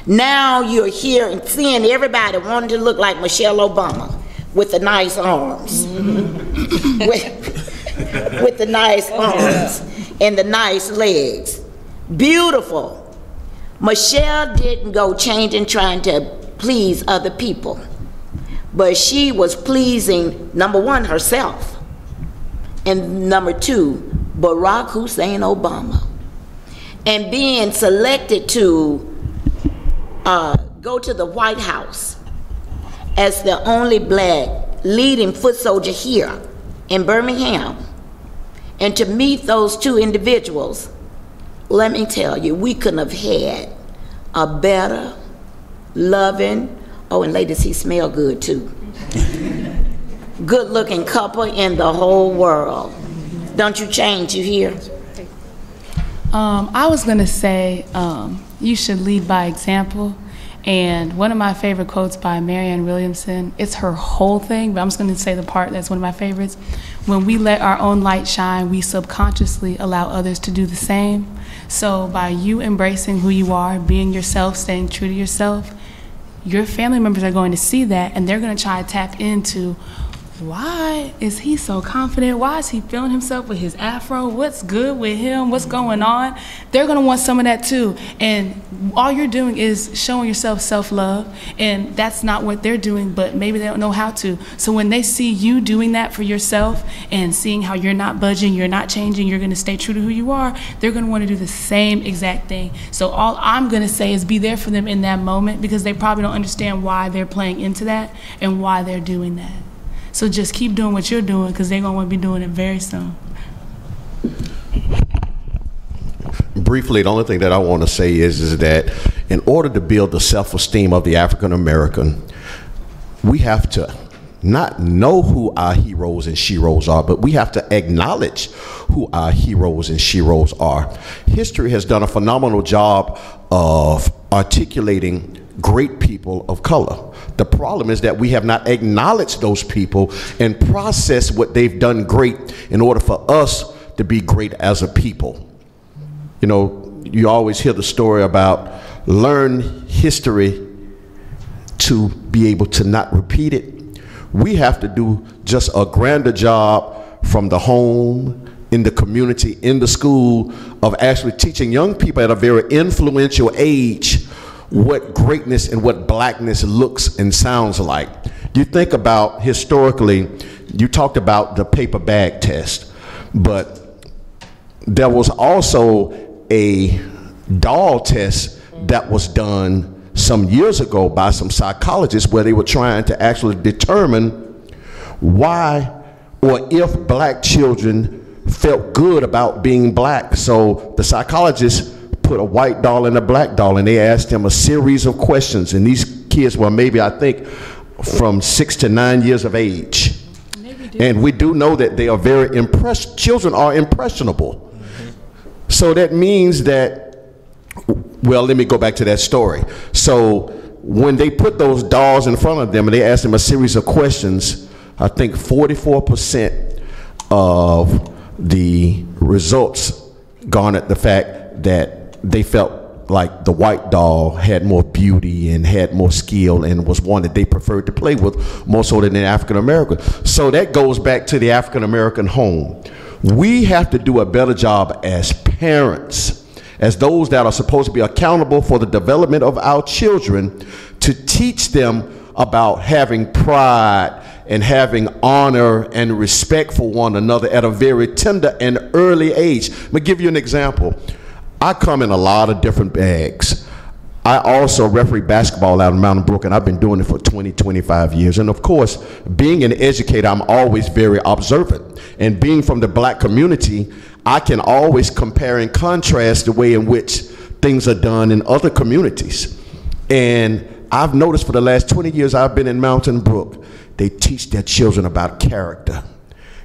Now you're here and seeing everybody wanting to look like Michelle Obama with the nice arms. with the nice arms and the nice legs. Beautiful. Michelle didn't go changing trying to please other people. But she was pleasing, number one, herself, and number two, Barack Hussein Obama. And being selected to go to the White House as the only black leading foot soldier here in Birmingham, and to meet those two individuals, let me tell you, we couldn't have had a better, loving, oh, and ladies, he smelled good too, good-looking couple in the whole world. Don't you change, you hear? I was gonna say you should lead by example, and one of my favorite quotes by Marianne Williamson, it's her whole thing, but I'm just gonna say the part that's one of my favorites. When we let our own light shine, we subconsciously allow others to do the same. So by you embracing who you are, being yourself, staying true to yourself, your family members are going to see that, and they're gonna try to tap into, why is he so confident? Why is he feeling himself with his afro? What's good with him? What's going on? They're gonna want some of that too. And all you're doing is showing yourself self-love, and that's not what they're doing, but maybe they don't know how to. So when they see you doing that for yourself and seeing how you're not budging, you're not changing, you're gonna stay true to who you are, they're gonna wanna do the same exact thing. So all I'm gonna say is be there for them in that moment, because they probably don't understand why they're playing into that and why they're doing that. So just keep doing what you're doing, because they're going to want to be doing it very soon. Briefly, the only thing that I want to say is that in order to build the self-esteem of the African American, we have to not know who our heroes and sheroes are, but we have to acknowledge who our heroes and sheroes are. History has done a phenomenal job of articulating great people of color. The problem is that we have not acknowledged those people and processed what they've done great in order for us to be great as a people. You know, you always hear the story about learn history to be able to not repeat it. We have to do just a grander job from the home, in the community, in the school, of actually teaching young people at a very influential age what greatness and what blackness looks and sounds like. You think about historically, you talked about the paper bag test, but there was also a doll test that was done some years ago by some psychologists, where they were trying to actually determine why or if black children felt good about being black. So the psychologists put a white doll and a black doll, and they asked them a series of questions, and these kids were maybe, I think, from 6 to 9 years of age. And we do know that they are very impressed. Children are impressionable. So that means that, well, let me go back to that story. So when they put those dolls in front of them and they asked them a series of questions, I think 44% of the results garnered the fact that they felt like the white doll had more beauty and had more skill and was one that they preferred to play with more so than the African American. So that goes back to the African American home. We have to do a better job as parents, as those that are supposed to be accountable for the development of our children, to teach them about having pride and having honor and respect for one another at a very tender and early age. Let me give you an example. I come in a lot of different bags. I also referee basketball out of Mountain Brook, and I've been doing it for 20, 25 years. And of course, being an educator, I'm always very observant. And being from the black community, I can always compare and contrast the way in which things are done in other communities. And I've noticed for the last 20 years I've been in Mountain Brook, they teach their children about character.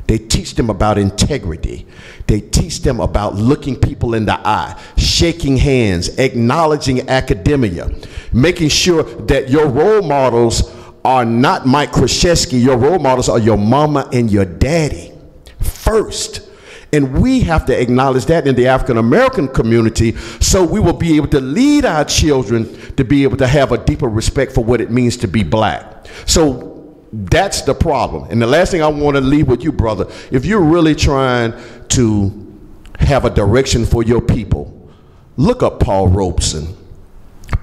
They teach them about integrity. They teach them about looking people in the eye, shaking hands, acknowledging academia, making sure that your role models are not Mike Krzyzewski. Your role models are your mama and your daddy first. And we have to acknowledge that in the African American community, so we will be able to lead our children to be able to have a deeper respect for what it means to be black. So that's the problem. And the last thing I want to leave with you, brother, if you're really trying to have a direction for your people, look up Paul Robeson.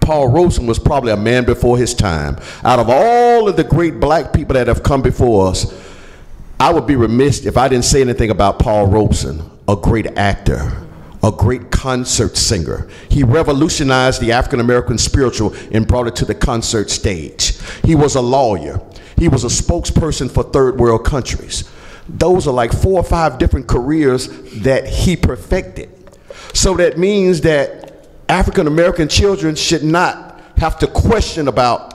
Paul Robeson was probably a man before his time. Out of all of the great black people that have come before us, I would be remiss if I didn't say anything about Paul Robeson, a great actor, a great concert singer. He revolutionized the African American spiritual and brought it to the concert stage. He was a lawyer. He was a spokesperson for third world countries. Those are like 4 or 5 different careers that he perfected. So that means that African American children should not have to question about,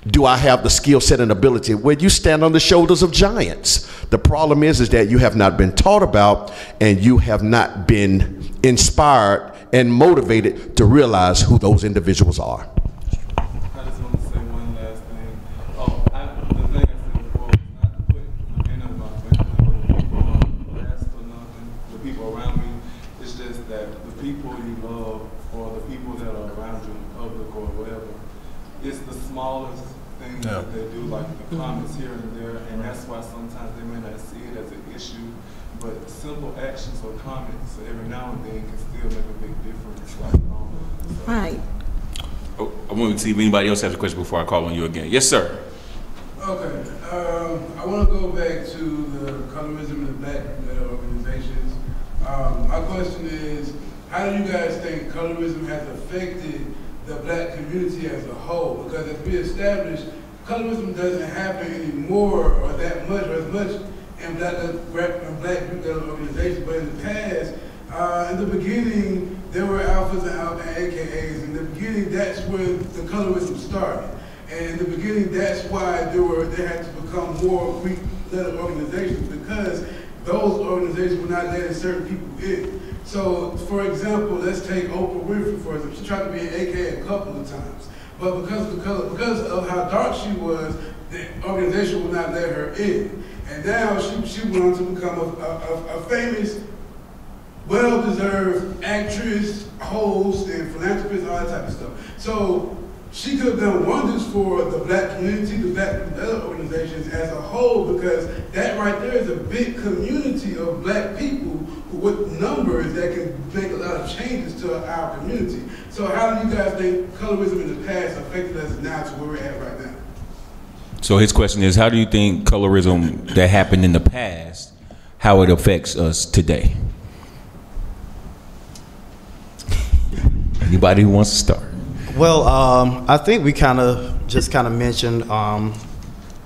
do I have the skill set and ability? When you stand on the shoulders of giants. The problem is that you have not been taught about, and you have not been inspired and motivated to realize who those individuals are. I just want to say one last thing. The thing I said before was not to put any of my family or the people on blast or nothing, the people around me. It's just that the people you love or the people that are around you in public or whatever, it's the smallest things that they do, like the comments here and there, and that's why sometimes they may not see it as an issue, but simple actions or comments every now and then can still make a big difference. Right. Oh, I want to see if anybody else has a question before I call on you again. Yes, sir. Okay. I want to go back to the colorism in the black organizations. My question is, how do you guys think colorism has affected the black community as a whole? Because as we established, colorism doesn't happen anymore or that much or as much in black group organizations, but in the past, in the beginning, there were alphas and AKAs. In the beginning, that's where the colorism started. And in the beginning, that's why they had to become more Greek-led organizations, because those organizations were not letting certain people in. So, for example, let's take Oprah Winfrey, for example. She tried to be an AKA a couple of times. But because of how dark she was, the organization would not let her in. And now she went on to become a famous, well-deserved actress, host, and philanthropist, all that type of stuff. So she could have done wonders for the black community, the black organizations as a whole, because that right there is a big community of black people with numbers that can make a lot of changes to our community. So how do you guys think colorism in the past affected us now to where we're at right now? So his question is, how do you think colorism that happened in the past, how it affects us today? Anybody who wants to start? Well, I think we just mentioned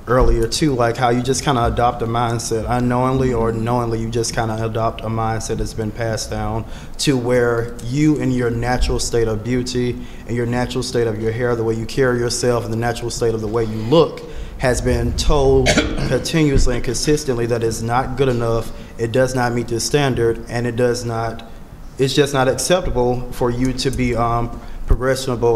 earlier too, like how you just kind of adopt a mindset unknowingly or knowingly. You just kind of adopt a mindset that's been passed down to where you, in your natural state of beauty and your natural state of your hair, the way you carry yourself, and the natural state of the way you look, has been told continuously and consistently that it's not good enough, it does not meet the standard, and it's just not acceptable for you to be progressive, in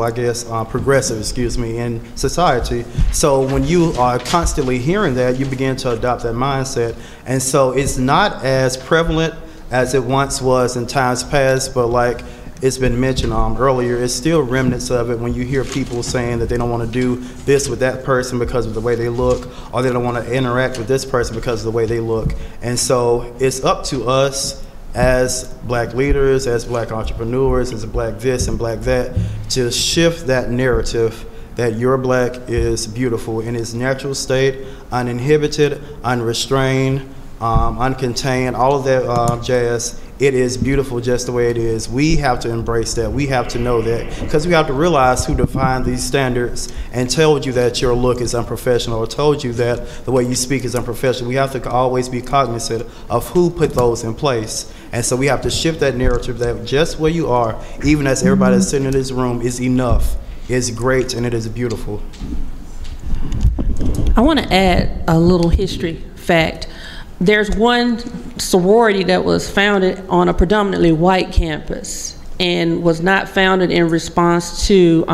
society. So when you are constantly hearing that, you begin to adopt that mindset. And so it's not as prevalent as it once was in times past, but like it's been mentioned earlier, it's still remnants of it when you hear people saying that they don't want to do this with that person because of the way they look, or they don't want to interact with this person because of the way they look. And so it's up to us as black leaders, as black entrepreneurs, as black this and black that, to shift that narrative that your black is beautiful in its natural state, uninhibited, unrestrained, uncontained, all of that jazz. It is beautiful just the way it is. We have to embrace that. We have to know that, because we have to realize who defined these standards and told you that your look is unprofessional, or told you that the way you speak is unprofessional. We have to always be cognizant of who put those in place. And so we have to shift that narrative that just where you are, even as everybody that's sitting in this room, is enough, is great, and it is beautiful. I want to add a little history fact. There's one sorority that was founded on a predominantly white campus and was not founded in response to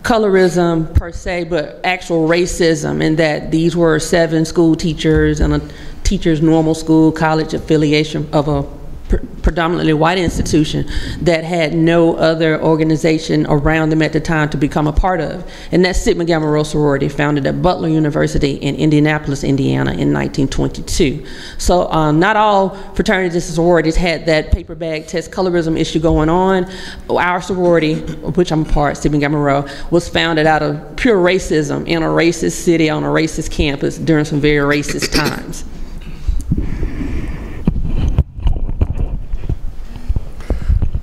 colorism per se, but actual racism, in that these were 7 school teachers and a teacher's normal school college affiliation of a predominantly white institution that had no other organization around them at the time to become a part of. And that's Sigma Gamma Rho sorority, founded at Butler University in Indianapolis, Indiana in 1922. So not all fraternities and sororities had that paper bag test colorism issue going on. Our sorority, which I'm a part, Sigma Gamma Rho, was founded out of pure racism in a racist city on a racist campus during some very racist times.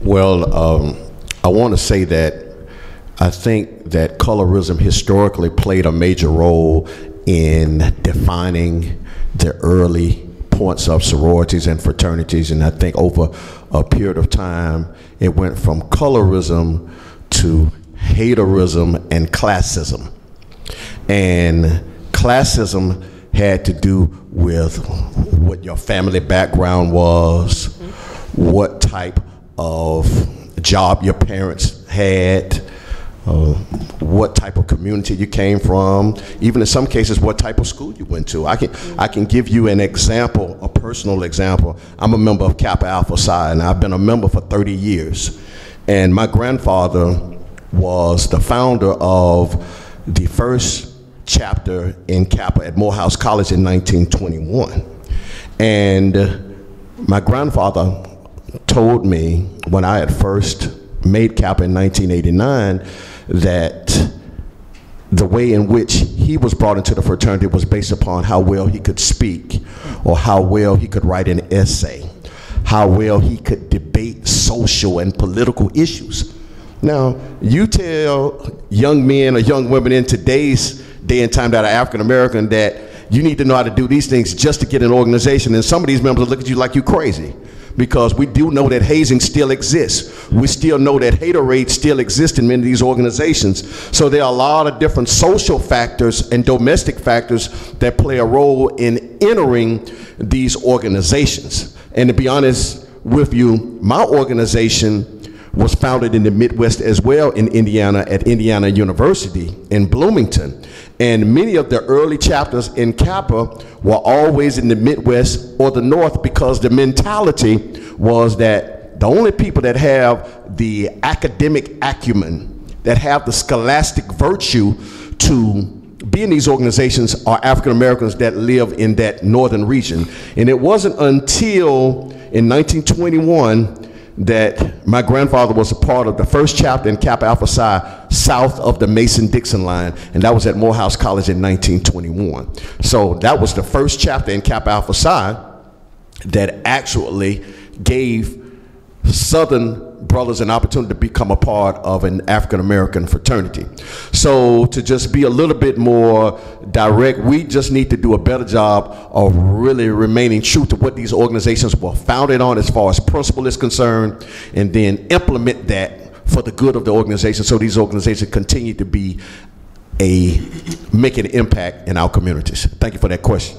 Well, I want to say that I think that colorism historically played a major role in defining the early points of sororities and fraternities, and I think over a period of time it went from colorism to haterism and classism. And classism had to do with what your family background was, what type of job your parents had, what type of community you came from, even in some cases what type of school you went to. I can give you an example, a personal example. I'm a member of Kappa Alpha Psi, and I've been a member for 30 years. And my grandfather was the founder of the first chapter in Kappa at Morehouse College in 1921. And my grandfather told me when I had first made Kappa in 1989 that the way in which he was brought into the fraternity was based upon how well he could speak, or how well he could write an essay, how well he could debate social and political issues. Now, you tell young men or young women in today's day and time that are African American that you need to know how to do these things just to get an organization, and some of these members will look at you like you crazy. Because we do know that hazing still exists. We still know that haterade still exists in many of these organizations. So there are a lot of different social factors and domestic factors that play a role in entering these organizations. And to be honest with you, my organization was founded in the Midwest as well, in Indiana, at Indiana University in Bloomington. And many of the early chapters in Kappa were always in the Midwest or the North, because the mentality was that the only people that have the academic acumen, that have the scholastic virtue to be in these organizations, are African Americans that live in that northern region. And it wasn't until in 1921 that my grandfather was a part of the first chapter in Kappa Alpha Psi south of the Mason-Dixon line, and that was at Morehouse College in 1921. So that was the first chapter in Kappa Alpha Psi that actually gave Southern brothers an opportunity to become a part of an African American fraternity. So to just be a little bit more direct, we just need to do a better job of really remaining true to what these organizations were founded on as far as principle is concerned, and then implement that for the good of the organization, so these organizations continue to be make an impact in our communities. Thank you for that question.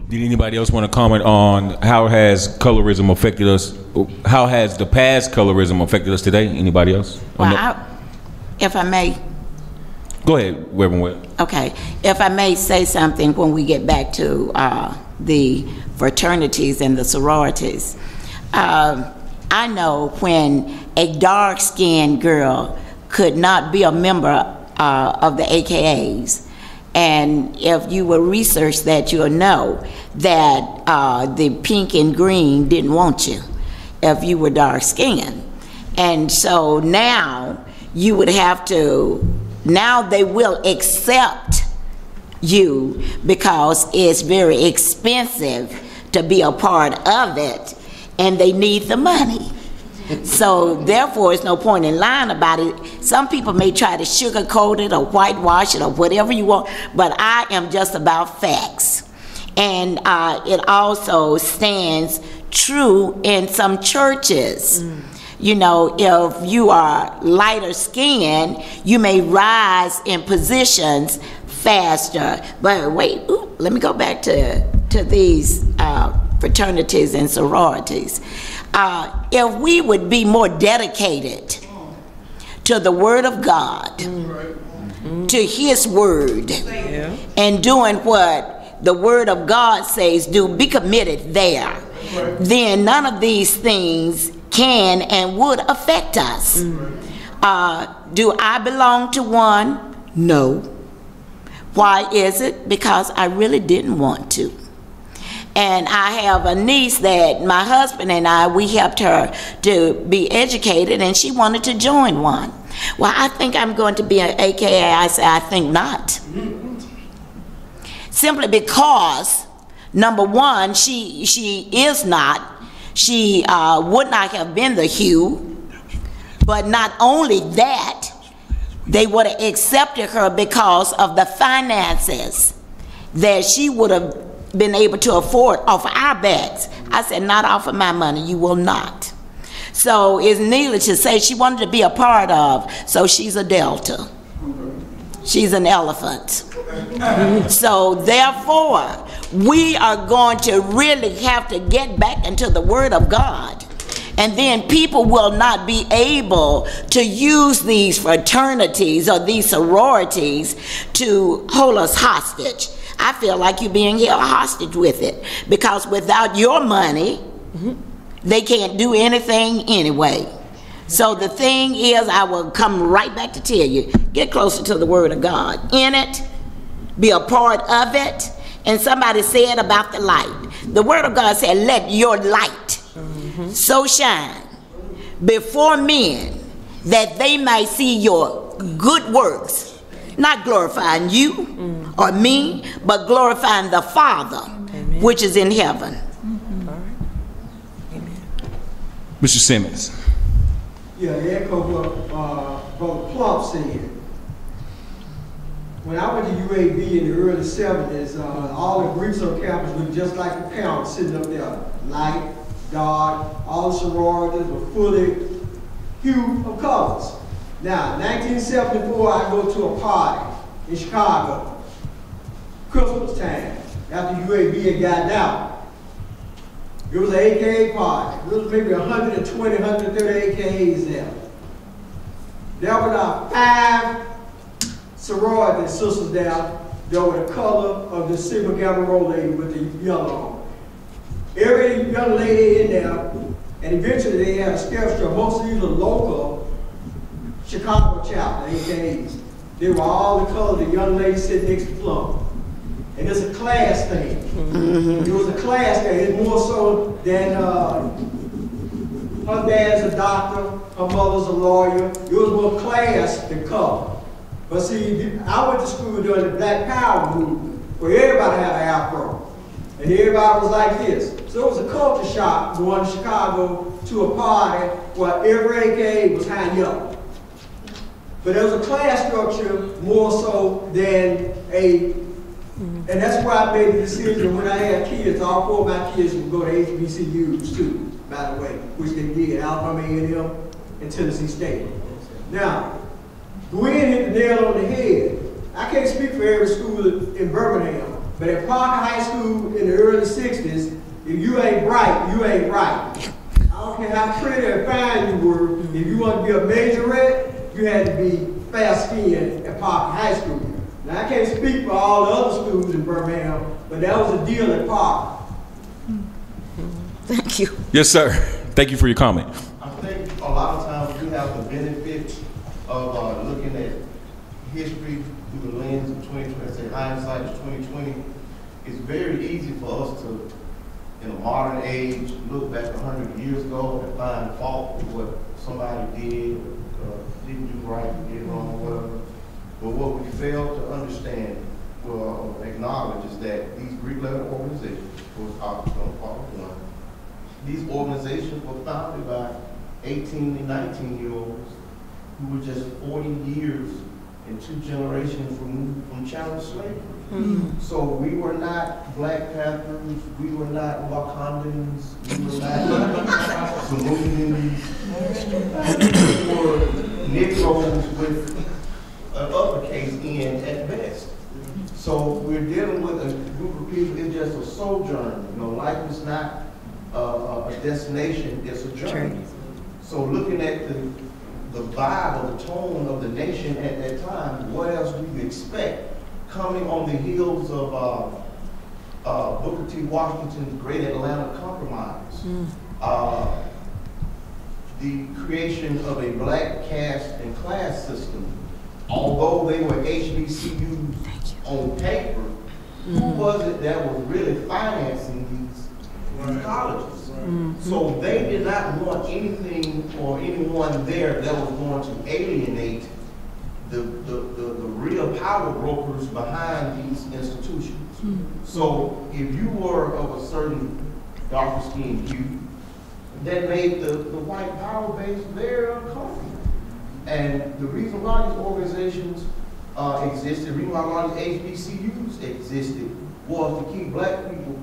Did anybody else want to comment on how has colorism affected us? How has the past colorism affected us today? Anybody else? Well, if I may. Go ahead, Reverend Webb. Okay. If I may say something when we get back to the fraternities and the sororities. I know when a dark-skinned girl could not be a member of the AKAs, and if you will research that, you'll know that the pink and green didn't want you if you were dark-skinned. And so now you would have to, now they will accept you because it's very expensive to be a part of it, and they need the money. So therefore, there's no point in lying about it. Some people may try to sugarcoat it or whitewash it or whatever you want, but I am just about facts. And it also stands true in some churches. You know, if you are lighter skinned, you may rise in positions faster. But wait, let me go back to these fraternities and sororities. If we would be more dedicated to the Word of God, to His Word, and doing what the word of God says do, be committed there, then none of these things can and would affect us. Do I belong to one? No. Why is it? Because I really didn't want to. And I have a niece that my husband and I, we helped her to be educated, and she wanted to join one. Well, I think I'm going to be an AKA. I say, I think not. Simply because, number one, she is not. She would not have been the Hugh. But not only that, they would have accepted her because of the finances that she would have been able to afford off our backs. I said, not off of my money, you will not. So it's needless to say she wanted to be a part of, so she's a Delta. She's an elephant. So therefore, we are going to really have to get back into the Word of God. And then people will not be able to use these fraternities or these sororities to hold us hostage. I feel like you're being held hostage with it, because without your money, they can't do anything anyway. So the thing is, I will come right back to tell you, get closer to the Word of God. In it, be a part of it. And somebody said about the light. The Word of God said, let your light so shine before men that they might see your good works. Not glorifying you or me, but glorifying the Father, which is in heaven. Mr. Simmons. Yeah, echo what Brother Plump said. When I went to UAB in the early 70s, all the Greeks on campus looked just like the parents sitting up there. Light, dark, all the sororities were fully hue of colors. Now, 1974, I go to a party in Chicago, Christmas time, after UAB had gotten out. It was an AKA party. There was maybe 120, 130 AKAs there. There were 5 sorority sisters there. They were the color of the Sigma Gamma Rho lady with the yellow on. Every young lady in there, and eventually they had a sculpture. Most of these were local Chicago chapter, AKAs. They were all the color of the young lady sitting next to Plum. And it's a class thing. It was a class thing. It's more so than her dad's a doctor, her mother's a lawyer. It was more class than color. But see, I went to school during the Black Power movement, where everybody had an afro. And everybody was like this. So it was a culture shock going to Chicago to a party where every AKA was high yellow. But there was a class structure more so than and that's why I made the decision when I had kids, all 4 of my kids would go to HBCUs too, by the way, which they did, Alabama A&M and Tennessee State. Now, Gwen hit the nail on the head. I can't speak for every school in Birmingham, but at Parker High School in the early 60s, if you ain't bright, you ain't right. I don't care how pretty or fine you were, if you want to be a majorette, you had to be fair-skinned at Parker High School. Now, I can't speak for all the other schools in Birmingham, but that was a deal at Parker. Thank you. Yes, sir. Thank you for your comment. I think a lot of times we have the benefit of looking at history through the lens of 2020. Say hindsight is 2020. It's very easy for us to, in a modern age, look back 100 years ago and find fault with what somebody did, didn't do right, did wrong, whatever. But what we fail to understand or acknowledge is that these Greek letter organizations, these organizations were founded by 18 and 19-year-olds who were just 40 years and 2 generations removed from chattel slavery. So we were not Black Panthers, we were not Wakandans, we were not Samoans, we were Negroes with an uppercase N at best. So we're dealing with a group of people, it's just a sojourn. You know, life is not a destination, it's a journey. So looking at the vibe or the tone of the nation at that time, what else do you expect? Coming on the heels of Booker T. Washington's Great Atlanta Compromise, the creation of a black caste and class system. Although they were HBCUs on paper, who was it that was really financing these colleges? So they did not want anything or anyone there that was going to alienate the real power brokers behind these institutions. So if you were of a certain darker skinned hue, that made the white power base very uncomfortable. And the reason why these organizations existed, the reason why a lot of these HBCUs existed, was to keep black people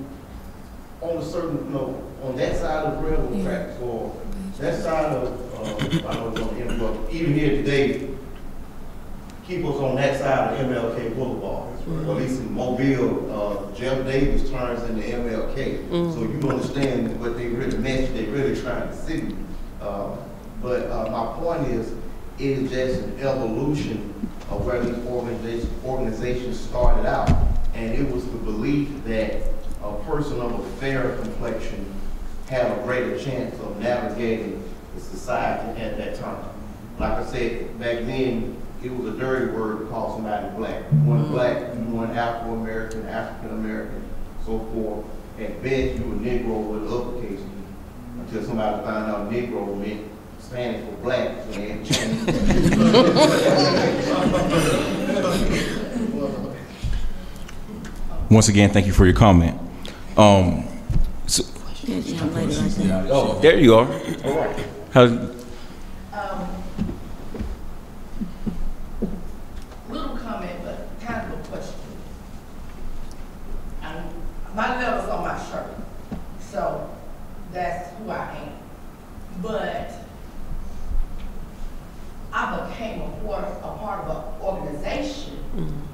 on a certain, on that side of the railroad tracks, or that side of, I don't know, even here today, keep us on that side of MLK Boulevard. Or at least in Mobile, Jeff Davis turns into MLK. So you understand what they really meant, they really trying to see. But my point is, it is just an evolution of where these organizations started out. And it was the belief that a person of a fair complexion had a greater chance of navigating the society at that time. Like I said, back then, it was a dirty word to call somebody black. You weren't black, you weren't Afro-American, African-American, so forth. At best, you were Negro with uppercase, until somebody found out Negro meant Spanish for black, so they had changed. Once again, thank you for your comment. Oh, there you are. All right. Little comment, but kind of a question. My letter's on my shirt, so that's who I am. But I became a part of an organization,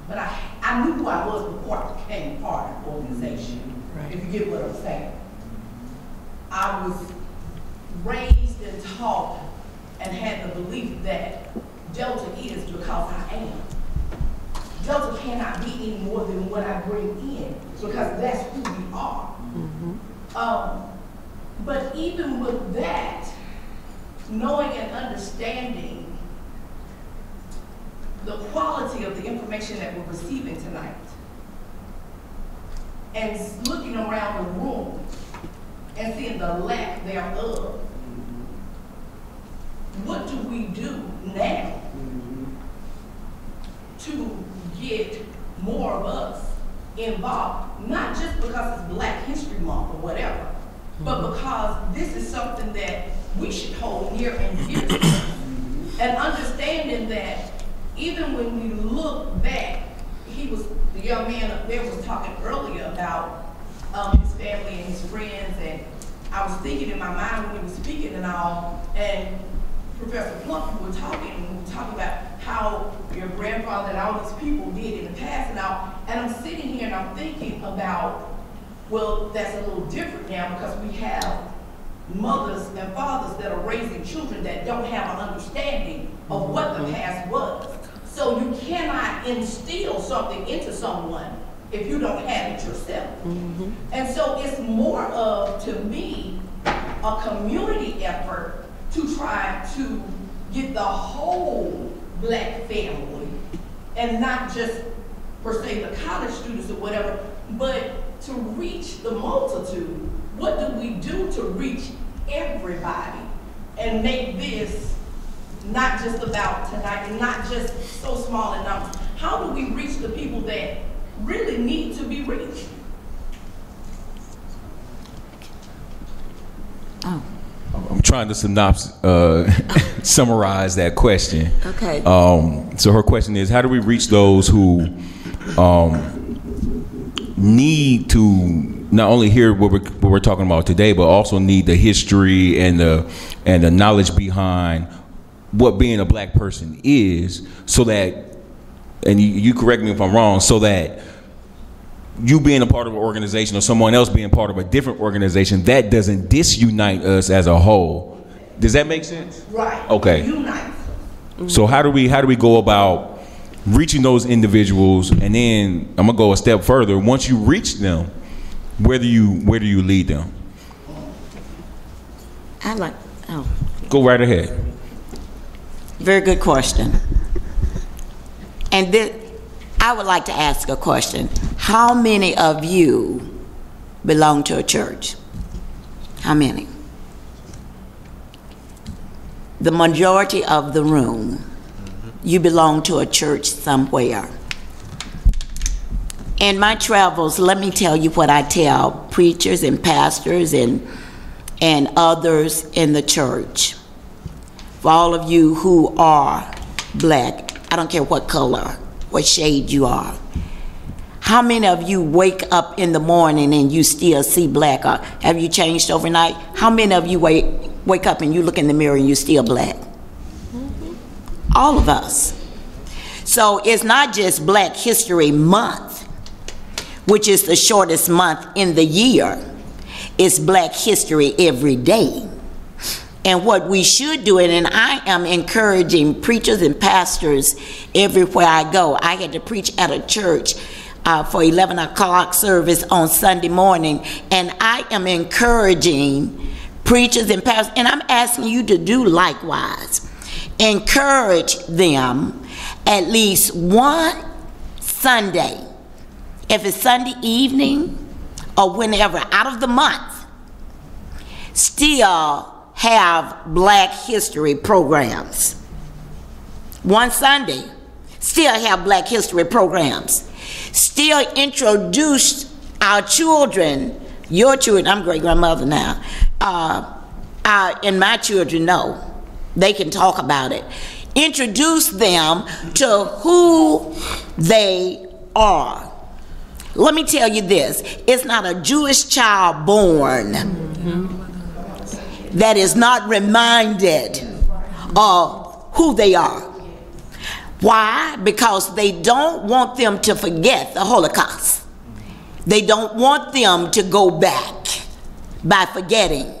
but I knew who I was before I became part of the organization, if you get what I'm saying. I was raised and taught and had the belief that Delta is because I am. Delta cannot be any more than what I bring in, because that's who we are. But even with that, knowing and understanding the quality of the information that we're receiving tonight, and looking around the room and seeing the lack thereof, what do we do now to get more of us involved? Not just because it's Black History Month or whatever, but because this is something that we should hold near and dear to us. And understanding that even when we look back, the young man up there was talking earlier about his family and his friends, and I was thinking in my mind when he was speaking and all, and Professor Plump, we were talking about how your grandfather and all these people did in the past and all, and I'm sitting here and I'm thinking about, well, that's a little different now because we have mothers and fathers that are raising children that don't have an understanding of what the past was. So you cannot instill something into someone if you don't have it yourself. And so it's more of, to me, a community effort to try to get the whole Black family, and not just per se the college students or whatever, but to reach the multitude. What do we do to reach everybody and make this not just about tonight and not just so small in numbers? How do we reach the people that really need to be reached? I'm trying to summarize that question. Okay. So her question is, how do we reach those who need to not only hear what we're talking about today, but also need the history and the knowledge behind what being a Black person is, so that, and you correct me if I'm wrong, so that you being a part of an organization or someone else being part of a different organization, that doesn't disunite us as a whole. Does that make sense? Right. Okay. Unite. So how do we go about reaching those individuals? And then I'm gonna go a step further. Once you reach them, where do you lead them? Go right ahead. Very good question. And I would like to ask a question. How many of you belong to a church? How many? The majority of the room, you belong to a church somewhere. In my travels, let me tell you what I tell preachers and pastors and others in the church. For all of you who are black, I don't care what color, what shade you are. How many of you wake up in the morning and you still see black? Or have you changed overnight? How many of you wake up and you look in the mirror and you still black? All of us. So it's not just Black History Month, which is the shortest month in the year. It's Black history every day. And what we should do, and I am encouraging preachers and pastors everywhere I go. I had to preach at a church for 11 o'clock service on Sunday morning, and I am encouraging preachers and pastors, and I'm asking you to do likewise. Encourage them at least one Sunday, if it's Sunday evening or whenever out of the month, still have Black history programs. One Sunday, still have Black history programs. Still introduce our children, your children, I'm great-grandmother now, and my children know. They can talk about it. Introduce them to who they are. Let me tell you this, it's not a Jewish child born that is not reminded of who they are. Why? Because they don't want them to forget the Holocaust. They don't want them to go back by forgetting.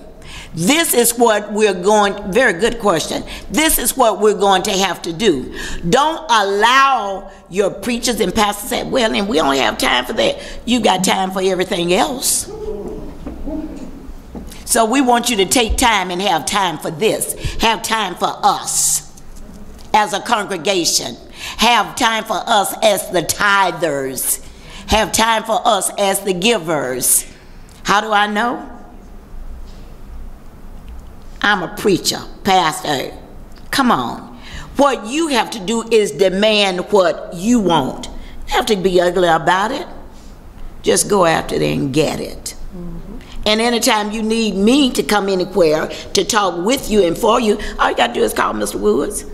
This is what we're going, very good question. This is what we're going to have to do. Don't allow your preachers and pastors to say, well, and we don't have time for that. You got time for everything else. So we want you to take time and have time for this. Have time for us as a congregation. Have time for us as the tithers. Have time for us as the givers. How do I know? I'm a preacher, pastor. Come on. What you have to do is demand what you want. You have to be ugly about it. Just go after it and get it. And anytime you need me to come anywhere to talk with you and for you, all you got to do is call Mr. Woods.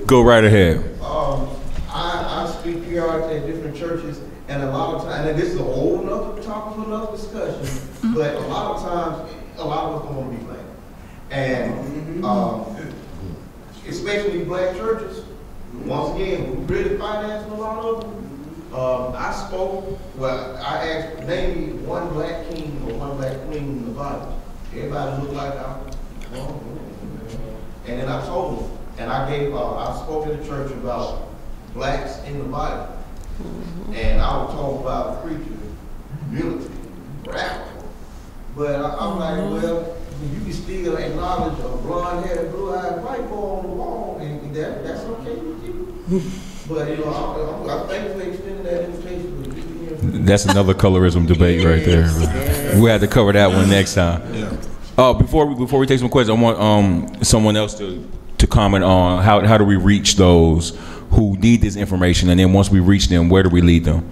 Go right ahead. I speak here at different churches, and a lot of times, and this is a whole nother topic for another discussion, but a lot of times, a lot of us don't want to be black. And especially black churches, once again, we really financing a lot of them. I asked, name me one black king or one black queen in the Bible. Everybody looked like and then I told them, and I spoke at the church about blacks in the Bible. And I was talking about preachers, military, rapper. But I'm like, well, you can still acknowledge a blonde-headed, blue-eyed white boy on the wall, and that's okay with you. But you know, I thank you for extending that invitation. That's another colorism debate right there. We had to cover that one next time. Before we take some questions, I want someone else to comment on how do we reach those who need this information, and then once we reach them, where do we lead them?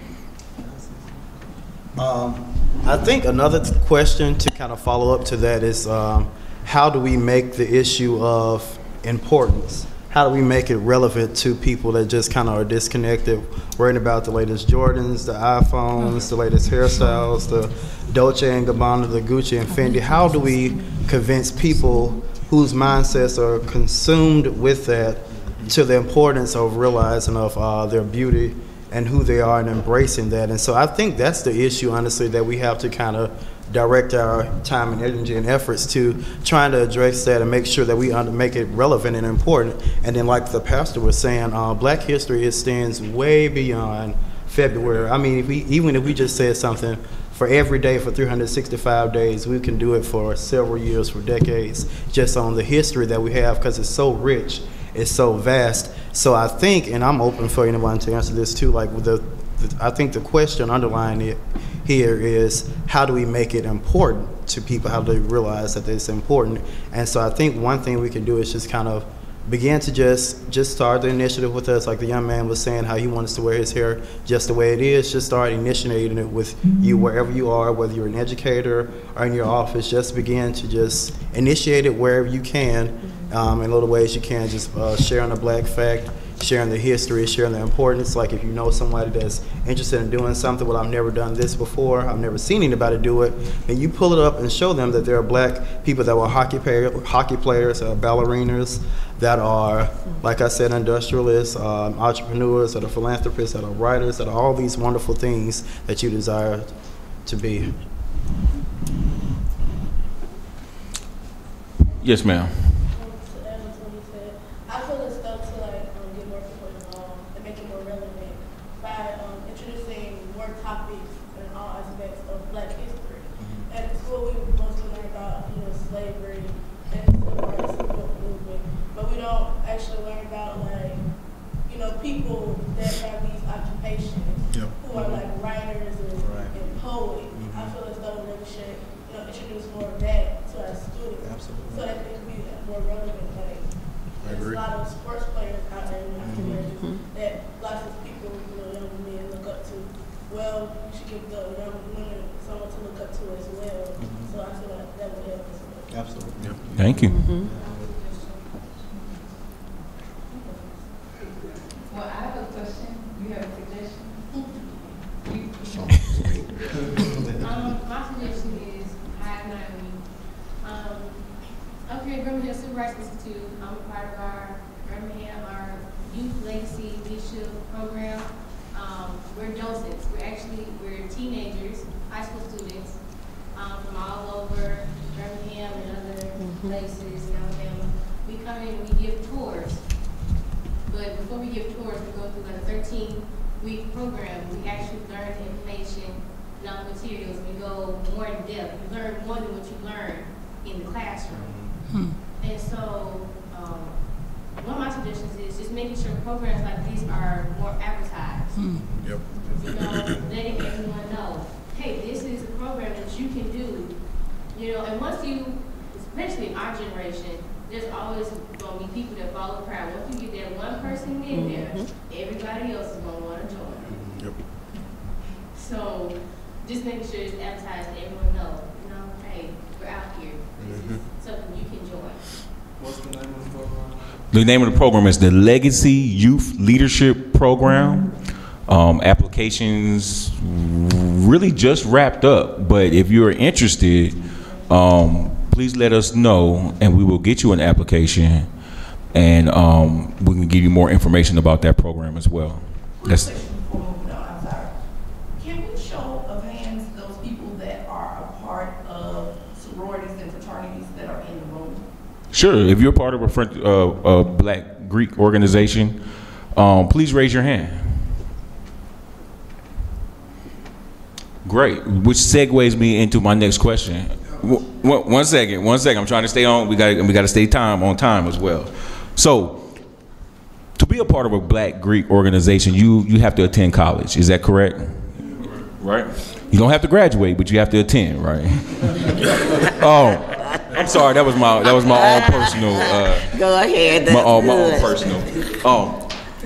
I think another question to kind of follow up to that is how do we make the issue of importance? How do we make it relevant to people that just kind of are disconnected, worrying about the latest Jordans, the iPhones, the latest hairstyles, the Dolce & Gabbana, the Gucci and Fendi? How do we convince people whose mindsets are consumed with that to the importance of realizing of their beauty and who they are and embracing that. And so I think that's the issue, honestly, that we have to kind of direct our time and energy and efforts to trying to address that and make sure that we make it relevant and important. And then like the pastor was saying, Black history extends way beyond February. I mean, even if we just said something for every day for 365 days, we can do it for several years, for decades, just on the history that we have, because it's so rich, it's so vast. So I think, and I'm open for anyone to answer this too, like I think the question underlying it here is, how do we make it important to people? How do they realize that it's important? And so I think one thing we can do is just kind of begin to just start the initiative with us, like the young man was saying, how he wants to wear his hair just the way it is. Just start initiating it with you wherever you are, whether you're an educator or in your office. Just begin to just initiate it wherever you can, in little ways you can. Just sharing the Black fact, sharing the history, sharing the importance. Like if you know somebody that's interested in doing something, well, I've never done this before, I've never seen anybody do it, and you pull it up and show them that there are Black people that were hockey players, ballerinas, that are, like I said, industrialists, entrepreneurs, that are philanthropists, that are writers, that are all these wonderful things that you desire to be. Yes, ma'am. I feel it's stuff to get more people involved and make it more relevant by introducing more topics in all aspects of Black history. At school, we mostly learn about slavery and the civil rights movement, but we don't actually learn about people that have these occupations who are like writers and poets. I feel as though we should introduce more of that to our students, so that they can be more relevant. There's a lot of sports players out there that lots of people, young men look up to. Well, you should give the young women someone to look up to as well. So I feel like that would help us. Absolutely. Yep. Thank you. Well, I have a question. You have a suggestion? My suggestion is, hi, Naomi. Up here at Birmingham Civil Rights Institute, I'm a part of our Birmingham, our Youth Legacy Leadership Program. We're docents. We're teenagers, high school students from all over Birmingham and other places in Alabama. We come in and we give tours. But before we give tours, we go through like a 13-week program. We actually learn the information and all the materials. We go more in depth. You learn more than what you learn in the classroom. And so one of my suggestions is just making sure programs like these are more advertised. Yep. Letting everyone know, hey, this is a program that you can do. And once you, especially in our generation, there's always going to be people that follow the crowd. Once you get that one person in there, everybody else is going to want to join. Yep. So just making sure it's advertised and everyone knows, hey, we're out here. This is something you can join. What's the name of the program? The name of the program is the Legacy Youth Leadership Program. Applications really just wrapped up, but if you're interested, please let us know and we will get you an application, and we can give you more information about that program as well. That's Can we show of hands those people that are a part of sororities and fraternities that are in the room? sure. If you're part of a Black Greek organization, please raise your hand. Great, which segues me into my next question. One second. I'm trying to stay on. We got to stay on time as well. So, to be a part of a Black Greek organization, you have to attend college. Is that correct? Right. You don't have to graduate, but you have to attend, right? Oh, I'm sorry. That was my own personal. Go ahead. My own personal.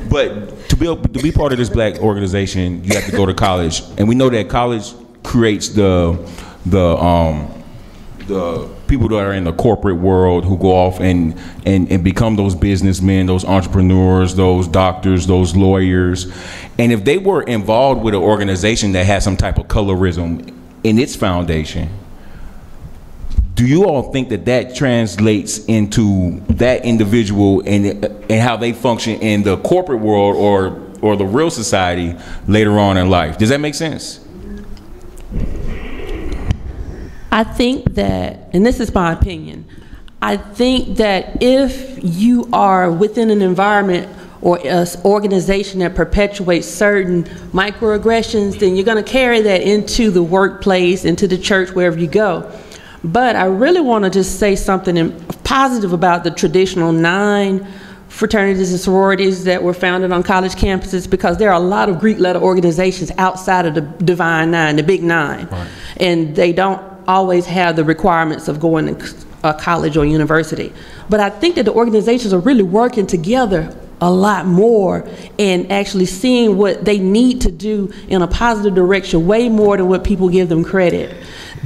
But to be part of this Black organization, you have to go to college, and we know that college creates the people that are in the corporate world who go off and become those businessmen, those entrepreneurs, those doctors, those lawyers. And if they were involved with an organization that has some type of colorism in its foundation, do you all think that translates into that individual and how they function in the corporate world or the real society later on in life. Does that make sense? I think that, and this is my opinion, I think that if you are within an environment or an organization that perpetuates certain microaggressions, then you're going to carry that into the workplace, into the church, wherever you go. But I really want to just say something positive about the traditional 9 fraternities and sororities that were founded on college campuses, because there are a lot of Greek letter organizations outside of the Divine 9, the Big 9. Right. And they don't always have the requirements of going to a college or university. But I think that the organizations are really working together a lot more and actually seeing what they need to do in a positive direction, way more than what people give them credit.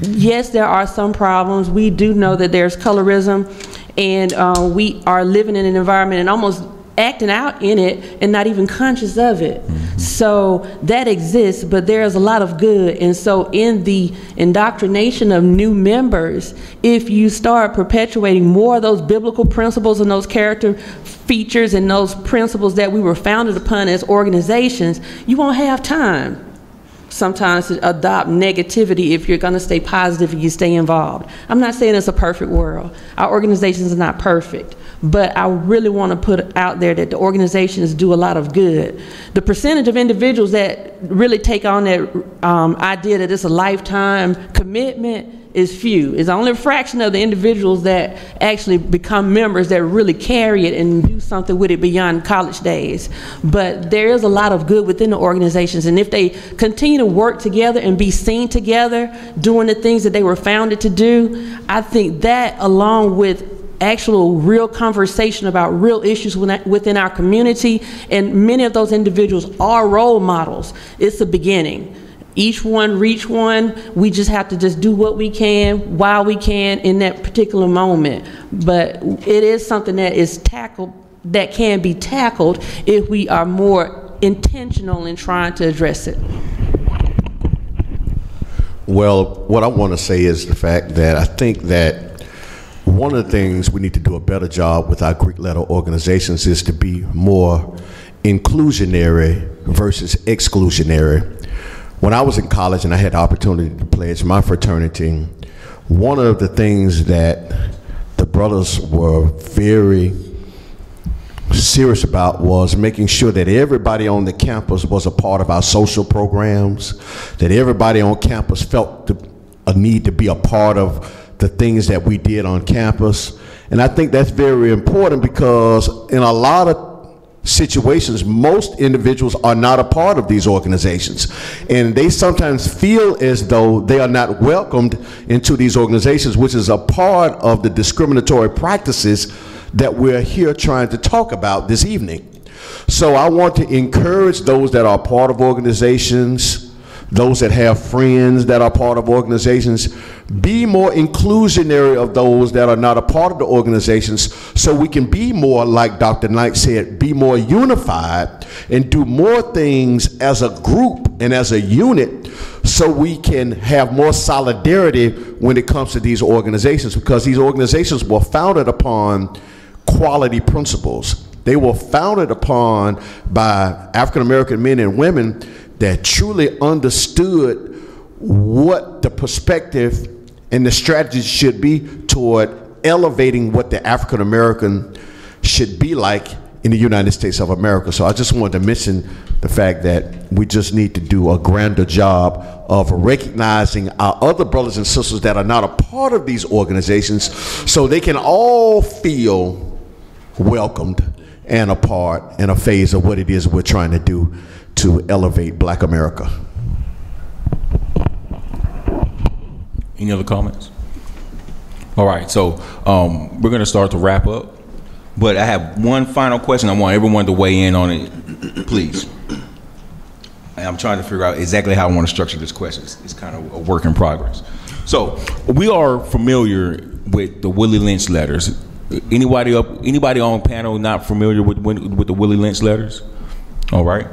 Yes, there are some problems. We do know that there's colorism, and we are living in an environment and almost acting out in it and not even conscious of it. Mm-hmm. So that exists, but there's a lot of good. And so in the indoctrination of new members, if you start perpetuating more of those biblical principles and those character features and those principles that we were founded upon as organizations, you won't have time sometimes to adopt negativity if you're going to stay positive and you stay involved. I'm not saying it's a perfect world. Our organizations are not perfect, but I really want to put out there that the organizations do a lot of good. The percentage of individuals that really take on that idea that it's a lifetime commitment is few. It's only a fraction of the individuals that actually become members that really carry it and do something with it beyond college days. But there is a lot of good within the organizations, and if they continue to work together and be seen together doing the things that they were founded to do, I think that, along with actual real conversation about real issues within our community, and many of those individuals are role models, it's a beginning. Each one reach one. We just have to just do what we can while we can in that particular moment. But it is something that is tackled, that can be tackled if we are more intentional in trying to address it. Well, what I want to say is the fact that I think that one of the things we need to do a better job with our Greek letter organizations is to be more inclusionary versus exclusionary. When I was in college and I had the opportunity to pledge my fraternity, one of the things that the brothers were very serious about was making sure that everybody on the campus was a part of our social programs, that everybody on campus felt a need to be a part of the things that we did on campus. And I think that's very important, because in a lot of situations, most individuals are not a part of these organizations, and they sometimes feel as though they are not welcomed into these organizations, which is a part of the discriminatory practices that we're here trying to talk about this evening. So I want to encourage those that are part of organizations, those that have friends that are part of organizations, be more inclusionary of those that are not a part of the organizations, so we can be more, like Dr. Knight said, be more unified and do more things as a group and as a unit, so we can have more solidarity when it comes to these organizations, because these organizations were founded upon quality principles. They were founded upon by African American men and women that truly understood what the perspective and the strategy should be toward elevating what the African American should be like in the United States of America. So I just wanted to mention the fact that we just need to do a grander job of recognizing our other brothers and sisters that are not a part of these organizations, so they can all feel welcomed and a part and a phase of what it is we're trying to do to elevate Black America. Any other comments? All right, so we're going to start to wrap up, but I have one final question. I want everyone to weigh in on it, please. I'm trying to figure out exactly how I want to structure this question. It's kind of a work in progress. So we are familiar with the Willie Lynch letters. Anybody on the panel not familiar with the Willie Lynch letters? All right.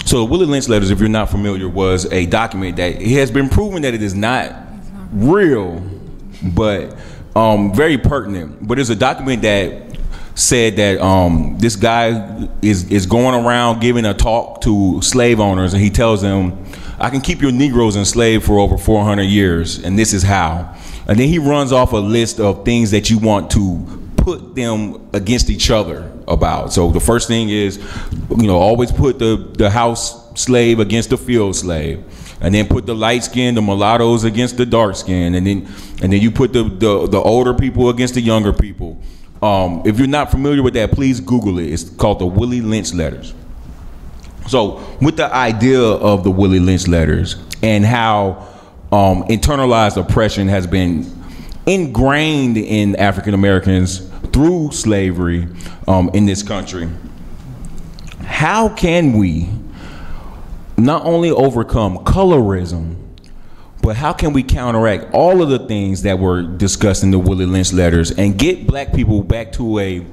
So the Willie Lynch letters, if you're not familiar, was a document that it has been proven that it is not real, but very pertinent. But it's a document that said that this guy is going around giving a talk to slave owners, and he tells them, I can keep your Negroes enslaved for over 400 years, and this is how. And then he runs off a list of things that you want to put them against each other about. So the first thing is, always put the house slave against the field slave. And then put the light skin, the mulattoes against the dark skin, and then you put the older people against the younger people. If you're not familiar with that, please Google it. It's called the Willie Lynch letters. So with the idea of the Willie Lynch letters and how internalized oppression has been ingrained in African Americans through slavery in this country, how can we not only overcome colorism, but how can we counteract all of the things that were discussed in the Willie Lynch letters and get black people back to a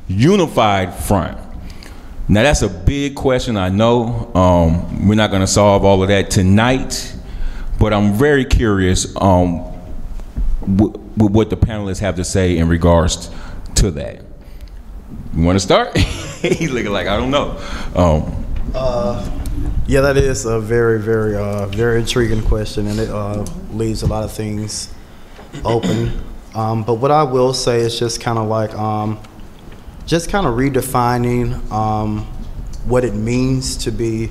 unified front? Now that's a big question, I know. We're not gonna solve all of that tonight, but I'm very curious with what the panelists have to say in regards to that. You wanna start? He's looking like, I don't know. Yeah, that is a very, very, very intriguing question, and it leaves a lot of things open. But what I will say is just kind of like, just kind of redefining what it means to be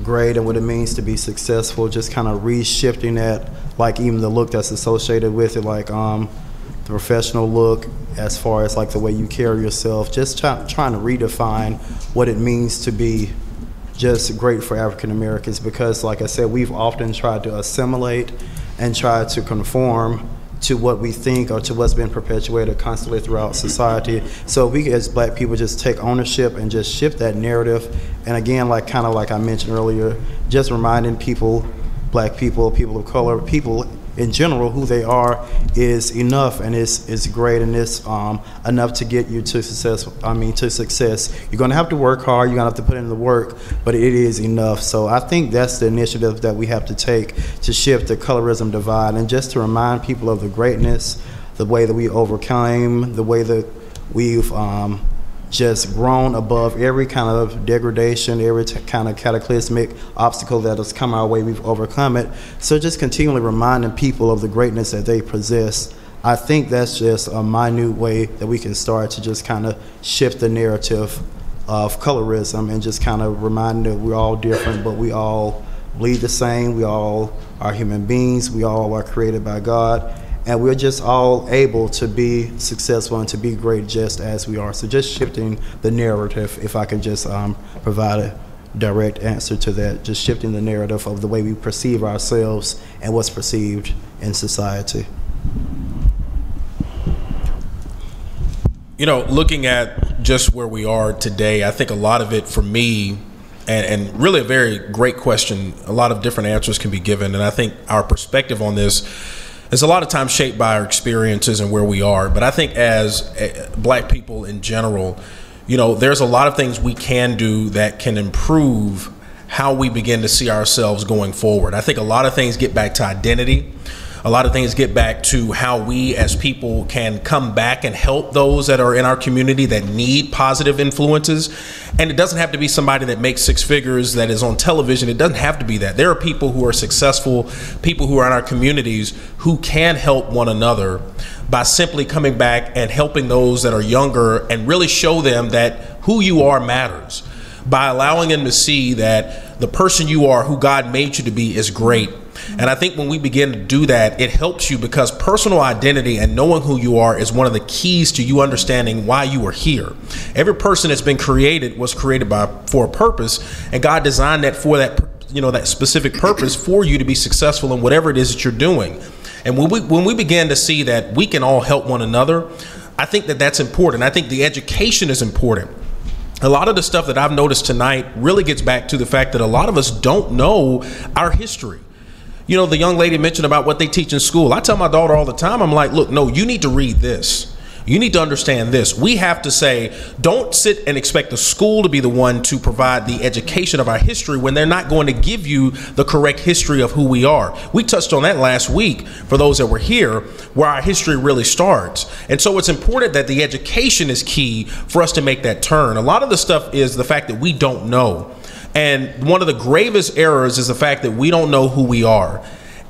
great and what it means to be successful. Just kind of reshifting that, like even the look that's associated with it, like the professional look, as far as like the way you carry yourself. Just trying to redefine what it means to be just great for African Americans, because like I said, we've often tried to assimilate and try to conform to what we think or to what's been perpetuated constantly throughout society. So we as black people just take ownership and just shift that narrative. And again, like kind of like I mentioned earlier, just reminding people, black people, people of color, people in general, who they are is enough, and is great, and it's enough to get you to success. To success. You're gonna have to work hard, you're gonna have to put in the work, but it is enough. So I think that's the initiative that we have to take to shift the colorism divide, and just to remind people of the greatness, the way that we overcame, the way that we've just grown above every kind of degradation, every kind of cataclysmic obstacle that has come our way, we've overcome it. So just continually reminding people of the greatness that they possess. I think that's just a minute way that we can start to just kind of shift the narrative of colorism, and just kind of reminding that we're all different, but we all bleed the same, we all are human beings, we all are created by God, and we're just all able to be successful and to be great just as we are. So just shifting the narrative, if I can just provide a direct answer to that, just shifting the narrative of the way we perceive ourselves and what's perceived in society. Looking at just where we are today, I think a lot of it for me, and really a very great question, a lot of different answers can be given, and I think our perspective on this is a lot of times shaped by our experiences and where we are. But I think as black people in general, there's a lot of things we can do that can improve how we begin to see ourselves going forward. I think a lot of things get back to identity. A lot of things get back to how we as people can come back and help those that are in our community that need positive influences. And it doesn't have to be somebody that makes six figures, that is on television. It doesn't have to be that. There are people who are successful, people who are in our communities who can help one another by simply coming back and helping those that are younger and really show them that who you are matters, by allowing them to see that the person you are, who God made you to be, is great. And I think when we begin to do that, it helps you, because personal identity and knowing who you are is one of the keys to you understanding why you are here. Every person that's been created was created for a purpose, and God designed that for that specific purpose for you to be successful in whatever it is that you're doing. And when we begin to see that we can all help one another, I think that that's important. I think the education is important. A lot of the stuff that I've noticed tonight really gets back to the fact that a lot of us don't know our history. The young lady mentioned about what they teach in school. I tell my daughter all the time, I'm like, look, no, you need to read this. You need to understand this. We have to say, don't sit and expect the school to be the one to provide the education of our history when they're not going to give you the correct history of who we are. We touched on that last week for those that were here, where our history really starts. And so it's important that the education is key for us to make that turn. A lot of the stuff is the fact that we don't know. And one of the gravest errors is the fact that we don't know who we are.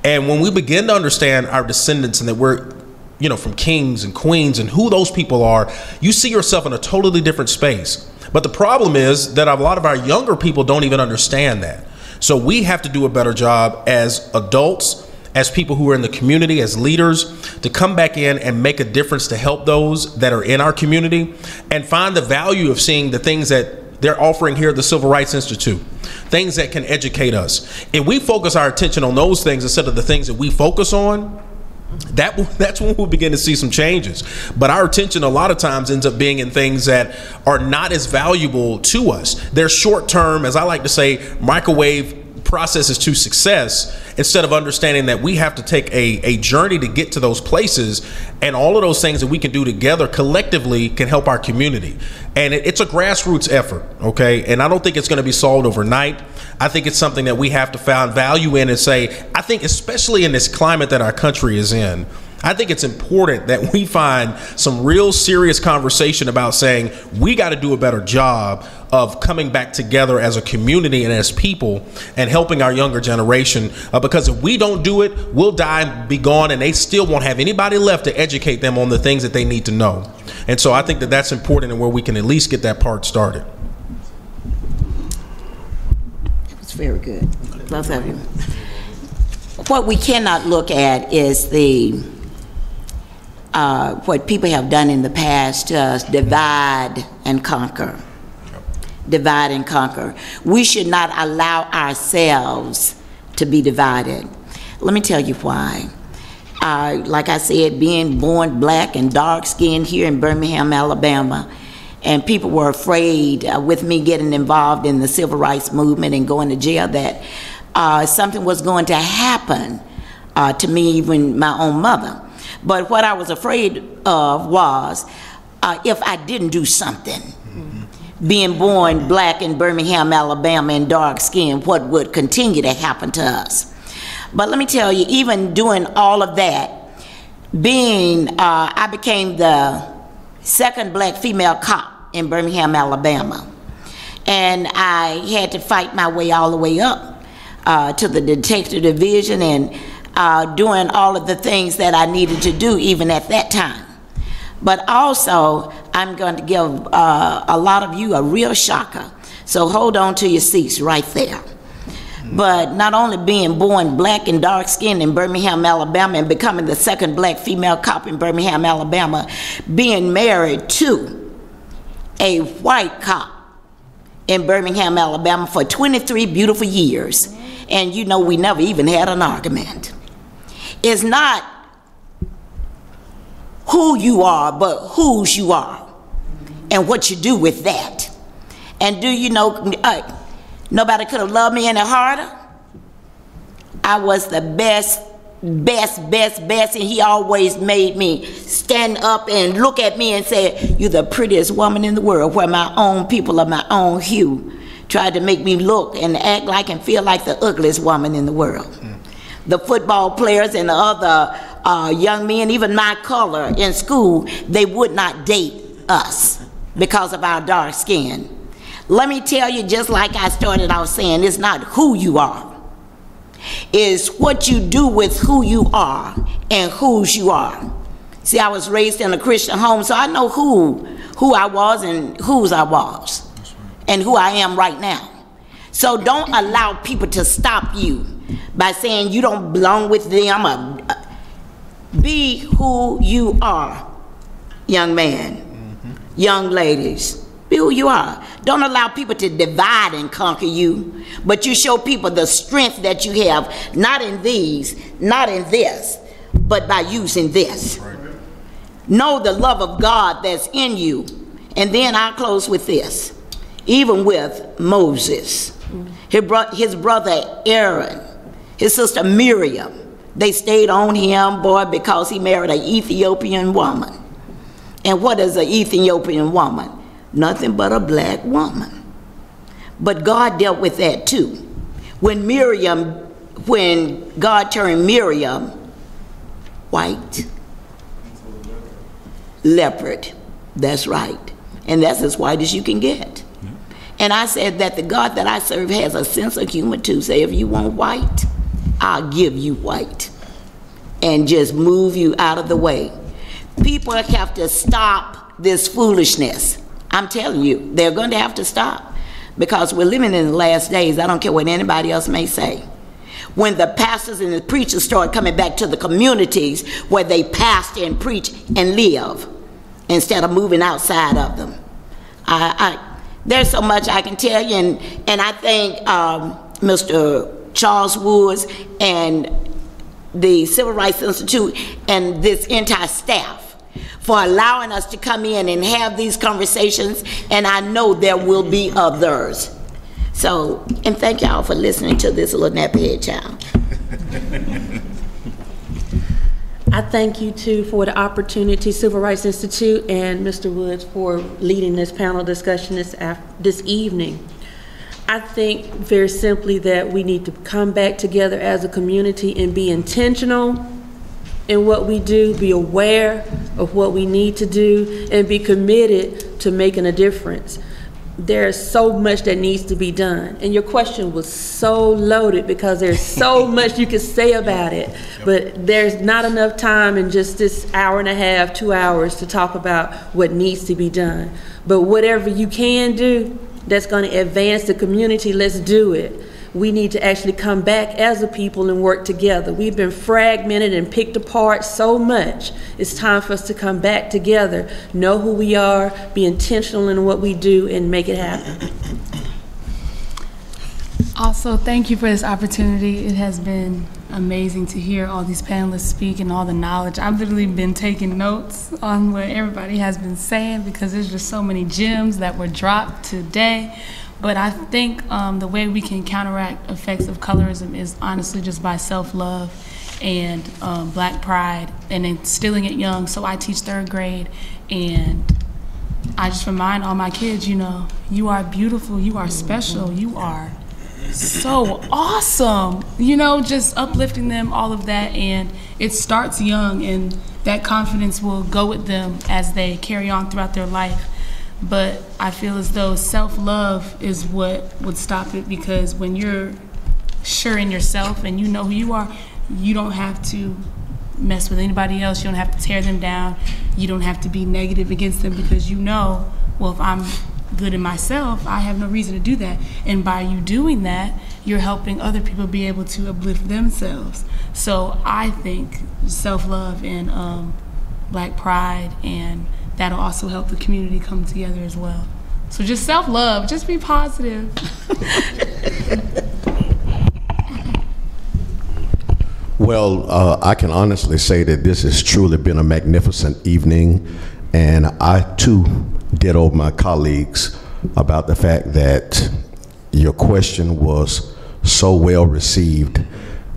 And when we begin to understand our descendants and that we're, you know, from kings and queens and who those people are, you see yourself in a totally different space. But the problem is that a lot of our younger people don't even understand that. So we have to do a better job as adults, as people who are in the community, as leaders, to come back in and make a difference to help those that are in our community and find the value of seeing the things that they're offering here at the Civil Rights Institute, things that can educate us. If we focus our attention on those things instead of the things that we focus on, that's when we'll begin to see some changes. But our attention a lot of times ends up being in things that are not as valuable to us. They're short-term, as I like to say, microwave processes to success, instead of understanding that we have to take a journey to get to those places, and all of those things that we can do together collectively can help our community. And it's a grassroots effort, okay? And I don't think it's going to be solved overnight. I think it's something that we have to find value in and say, I think especially in this climate that our country is in, I think it's important that we find some real serious conversation about saying we got to do a better job of coming back together as a community and as people and helping our younger generation, because if we don't do it, we'll die and be gone, and they still won't have anybody left to educate them on the things that they need to know. And so I think that that's important, and where we can at least get that part started. It was very good, both of you. What we cannot look at is the what people have done in the past, divide and conquer. Divide and conquer. We should not allow ourselves to be divided. Let me tell you why. Like I said, being born black and dark skinned here in Birmingham, Alabama, and people were afraid with me getting involved in the civil rights movement and going to jail that something was going to happen to me, even my own mother. But what I was afraid of was if I didn't do something, being born black in Birmingham, Alabama, and dark skinned, what would continue to happen to us. But let me tell you, even doing all of that, I became the second black female cop in Birmingham, Alabama. And I had to fight my way all the way up to the detective division and doing all of the things that I needed to do even at that time. But also, I'm going to give a lot of you a real shocker. So hold on to your seats right there. But not only being born black and dark skinned in Birmingham, Alabama, and becoming the second black female cop in Birmingham, Alabama, being married to a white cop in Birmingham, Alabama for 23 beautiful years. And you know, we never even had an argument. It's not who you are, but whose you are and what you do with that. And do you know, nobody could have loved me any harder. I was the best, and he always made me stand up and look at me and say, you're the prettiest woman in the world, where my own people of my own hue tried to make me look and act like and feel like the ugliest woman in the world. The football players and the other young men, even my color in school, they would not date us because of our dark skin. Let me tell you, just like I started out saying, it's not who you are. It's what you do with who you are and whose you are. See, I was raised in a Christian home, so I know who I was and whose I was and who I am right now. So don't allow people to stop you by saying you don't belong with them. Be who you are, young man, young ladies. Be who you are. Don't allow people to divide and conquer you, but you show people the strength that you have, not in these, not in this, but by using this. Right. Know the love of God that's in you. And then I'll close with this. Even with Moses, his brother Aaron, his sister Miriam, they stayed on him, boy, because he married an Ethiopian woman. And what is an Ethiopian woman? Nothing but a black woman. But God dealt with that too. When God turned Miriam white, leopard, that's right. And that's as white as you can get. And I said that the God that I serve has a sense of humor too. Say, if you want white, I'll give you white. And just move you out of the way. People have to stop this foolishness. I'm telling you, they're going to have to stop. Because we're living in the last days. I don't care what anybody else may say. When the pastors and the preachers start coming back to the communities where they pastor and preach and live, instead of moving outside of them. There's so much I can tell you, and I thank Mr. Charles Woods and the Civil Rights Institute and this entire staff for allowing us to come in and have these conversations, and I know there will be others. So, and thank y'all for listening to this little nappy-head child. I thank you too for the opportunity, Civil Rights Institute and Mr. Woods, for leading this panel discussion this evening. I think very simply that we need to come back together as a community and be intentional in what we do, be aware of what we need to do, and be committed to making a difference. There's so much that needs to be done. And your question was so loaded because there's so much you could say about it, but there's not enough time in just this hour and a half, 2 hours to talk about what needs to be done. But whatever you can do that's going to advance the community, let's do it. We need to actually come back as a people and work together. We've been fragmented and picked apart so much. It's time for us to come back together, know who we are, be intentional in what we do, and make it happen. Also, thank you for this opportunity. It has been amazing to hear all these panelists speak and all the knowledge. I've literally been taking notes on what everybody has been saying because there's just so many gems that were dropped today. But I think the way we can counteract effects of colorism is honestly just by self-love and black pride and instilling it young. So I teach 3rd grade, and I just remind all my kids, you know, you are beautiful, you are special, you are so awesome. You know, just uplifting them, all of that. And it starts young, and that confidence will go with them as they carry on throughout their life. But I feel as though self-love is what would stop it, because when you're sure in yourself and you know who you are, you don't have to mess with anybody else. You don't have to tear them down. You don't have to be negative against them, because you know, well, if I'm good in myself, I have no reason to do that. And by you doing that, you're helping other people be able to uplift themselves. So I think self-love and black pride, and that'll also help the community come together as well. So just self-love, just be positive. Well, I can honestly say that this has truly been a magnificent evening, and I too ditto my colleagues about the fact that your question was so well received.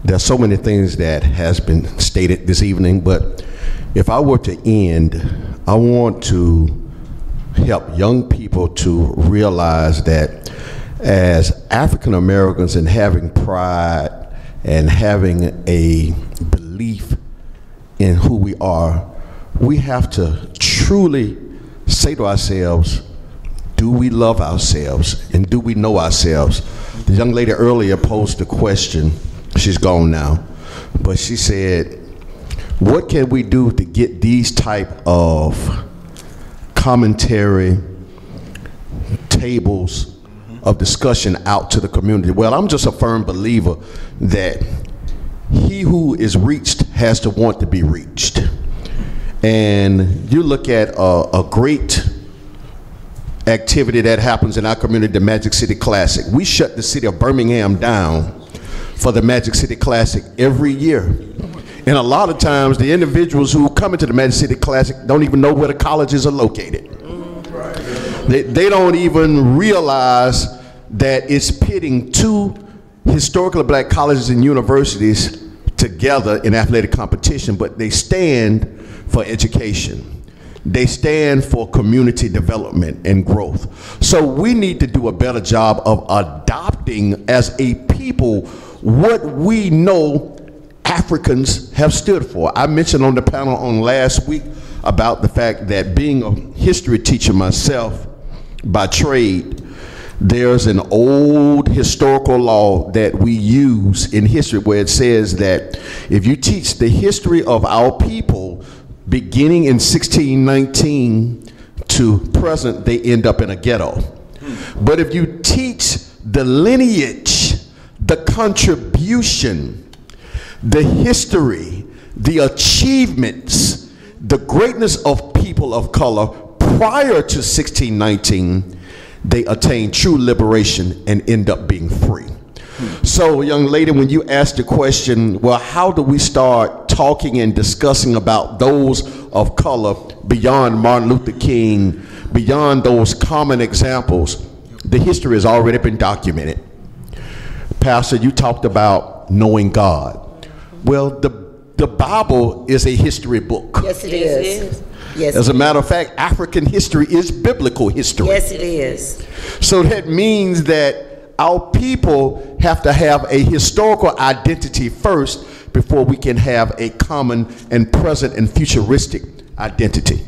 There's so many things that has been stated this evening, but if I were to end, I want to help young people to realize that as African Americans, and having pride and having a belief in who we are, we have to truly say to ourselves, do we love ourselves and do we know ourselves? The young lady earlier posed a question, she's gone now, but she said, what can we do to get these type of commentary tables of discussion out to the community? Well, I'm just a firm believer that he who is reached has to want to be reached. And you look at a great activity that happens in our community, the Magic City Classic. We shut the city of Birmingham down for the Magic City Classic every year. And a lot of times the individuals who come into the Magic City Classic don't even know where the colleges are located. They don't even realize that it's pitting 2 historically black colleges and universities together in athletic competition, but they stand for education. They stand for community development and growth. So we need to do a better job of adopting as a people what we know Africans have stood for. I mentioned on the panel on last week about the fact that being a history teacher myself by trade, there's an old historical law that we use in history where it says that if you teach the history of our people beginning in 1619 to present, they end up in a ghetto. But if you teach the lineage, the contribution, the history, the achievements, the greatness of people of color prior to 1619, they attain true liberation and end up being free. So, young lady, when you ask the question, well, how do we start talking and discussing about those of color beyond Martin Luther King, beyond those common examples? The history has already been documented. Pastor, you talked about knowing God. Well, the Bible is a history book. Yes, it is. Yes, as a matter of fact, African history is biblical history. Yes, it is. So that means that our people have to have a historical identity first before we can have a common and present and futuristic identity.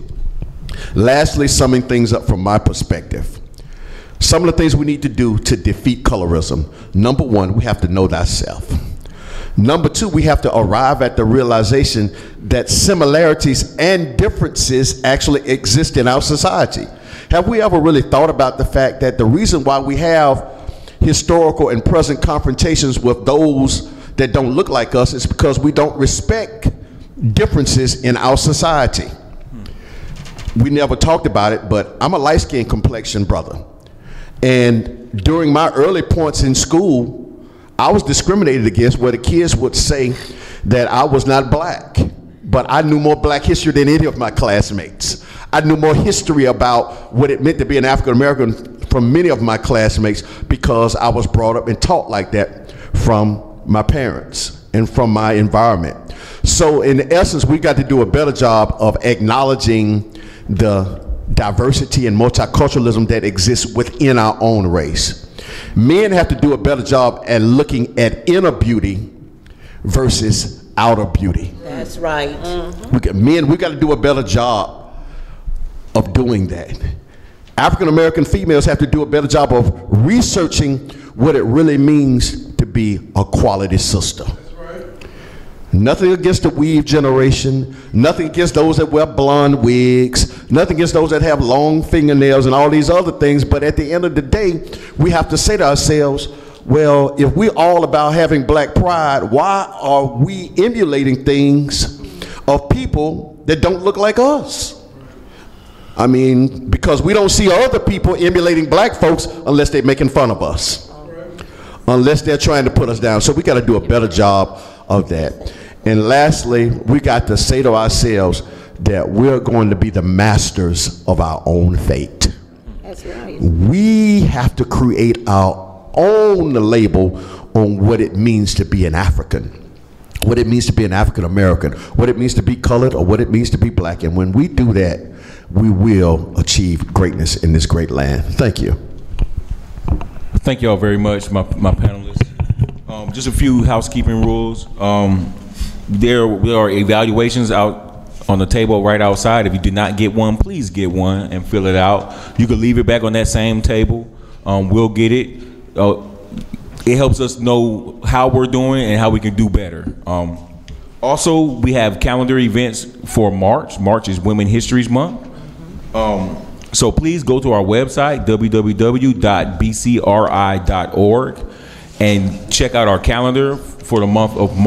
Lastly, summing things up from my perspective. Some of the things we need to do to defeat colorism. Number one, we have to know thyself. Number two, we have to arrive at the realization that similarities and differences actually exist in our society. Have we ever really thought about the fact that the reason why we have historical and present confrontations with those that don't look like us is because we don't respect differences in our society? We never talked about it, but I'm a light-skinned complexion brother. And during my early points in school, I was discriminated against where the kids would say that I was not black, but I knew more black history than any of my classmates. I knew more history about what it meant to be an African American from many of my classmates because I was brought up and taught like that from my parents and from my environment. So in essence, we got to do a better job of acknowledging the diversity and multiculturalism that exists within our own race. Men have to do a better job at looking at inner beauty versus outer beauty. That's right. Men, we got to do a better job of doing that. African American females have to do a better job of researching what it really means to be a quality sister. Nothing against the weave generation, nothing against those that wear blonde wigs, nothing against those that have long fingernails and all these other things, but at the end of the day, we have to say to ourselves, well, if we're all about having black pride, why are we emulating things of people that don't look like us? I mean, because we don't see other people emulating black folks unless they're making fun of us, unless they're trying to put us down. So we got to do a better job of that. And lastly, we got to say to ourselves that we're going to be the masters of our own fate. That's right. We have to create our own label on what it means to be an African, what it means to be an African American, what it means to be colored, or what it means to be black. And when we do that, we will achieve greatness in this great land. Thank you. Thank you all very much, my panelists. Just a few housekeeping rules. There are evaluations out on the table right outside. If you did not get one, please get one and fill it out. You can leave it back on that same table. We'll get it. It helps us know how we're doing and how we can do better. Also, we have calendar events for March. March is Women History Month. So please go to our website, www.bcri.org, and check out our calendar for the month of March.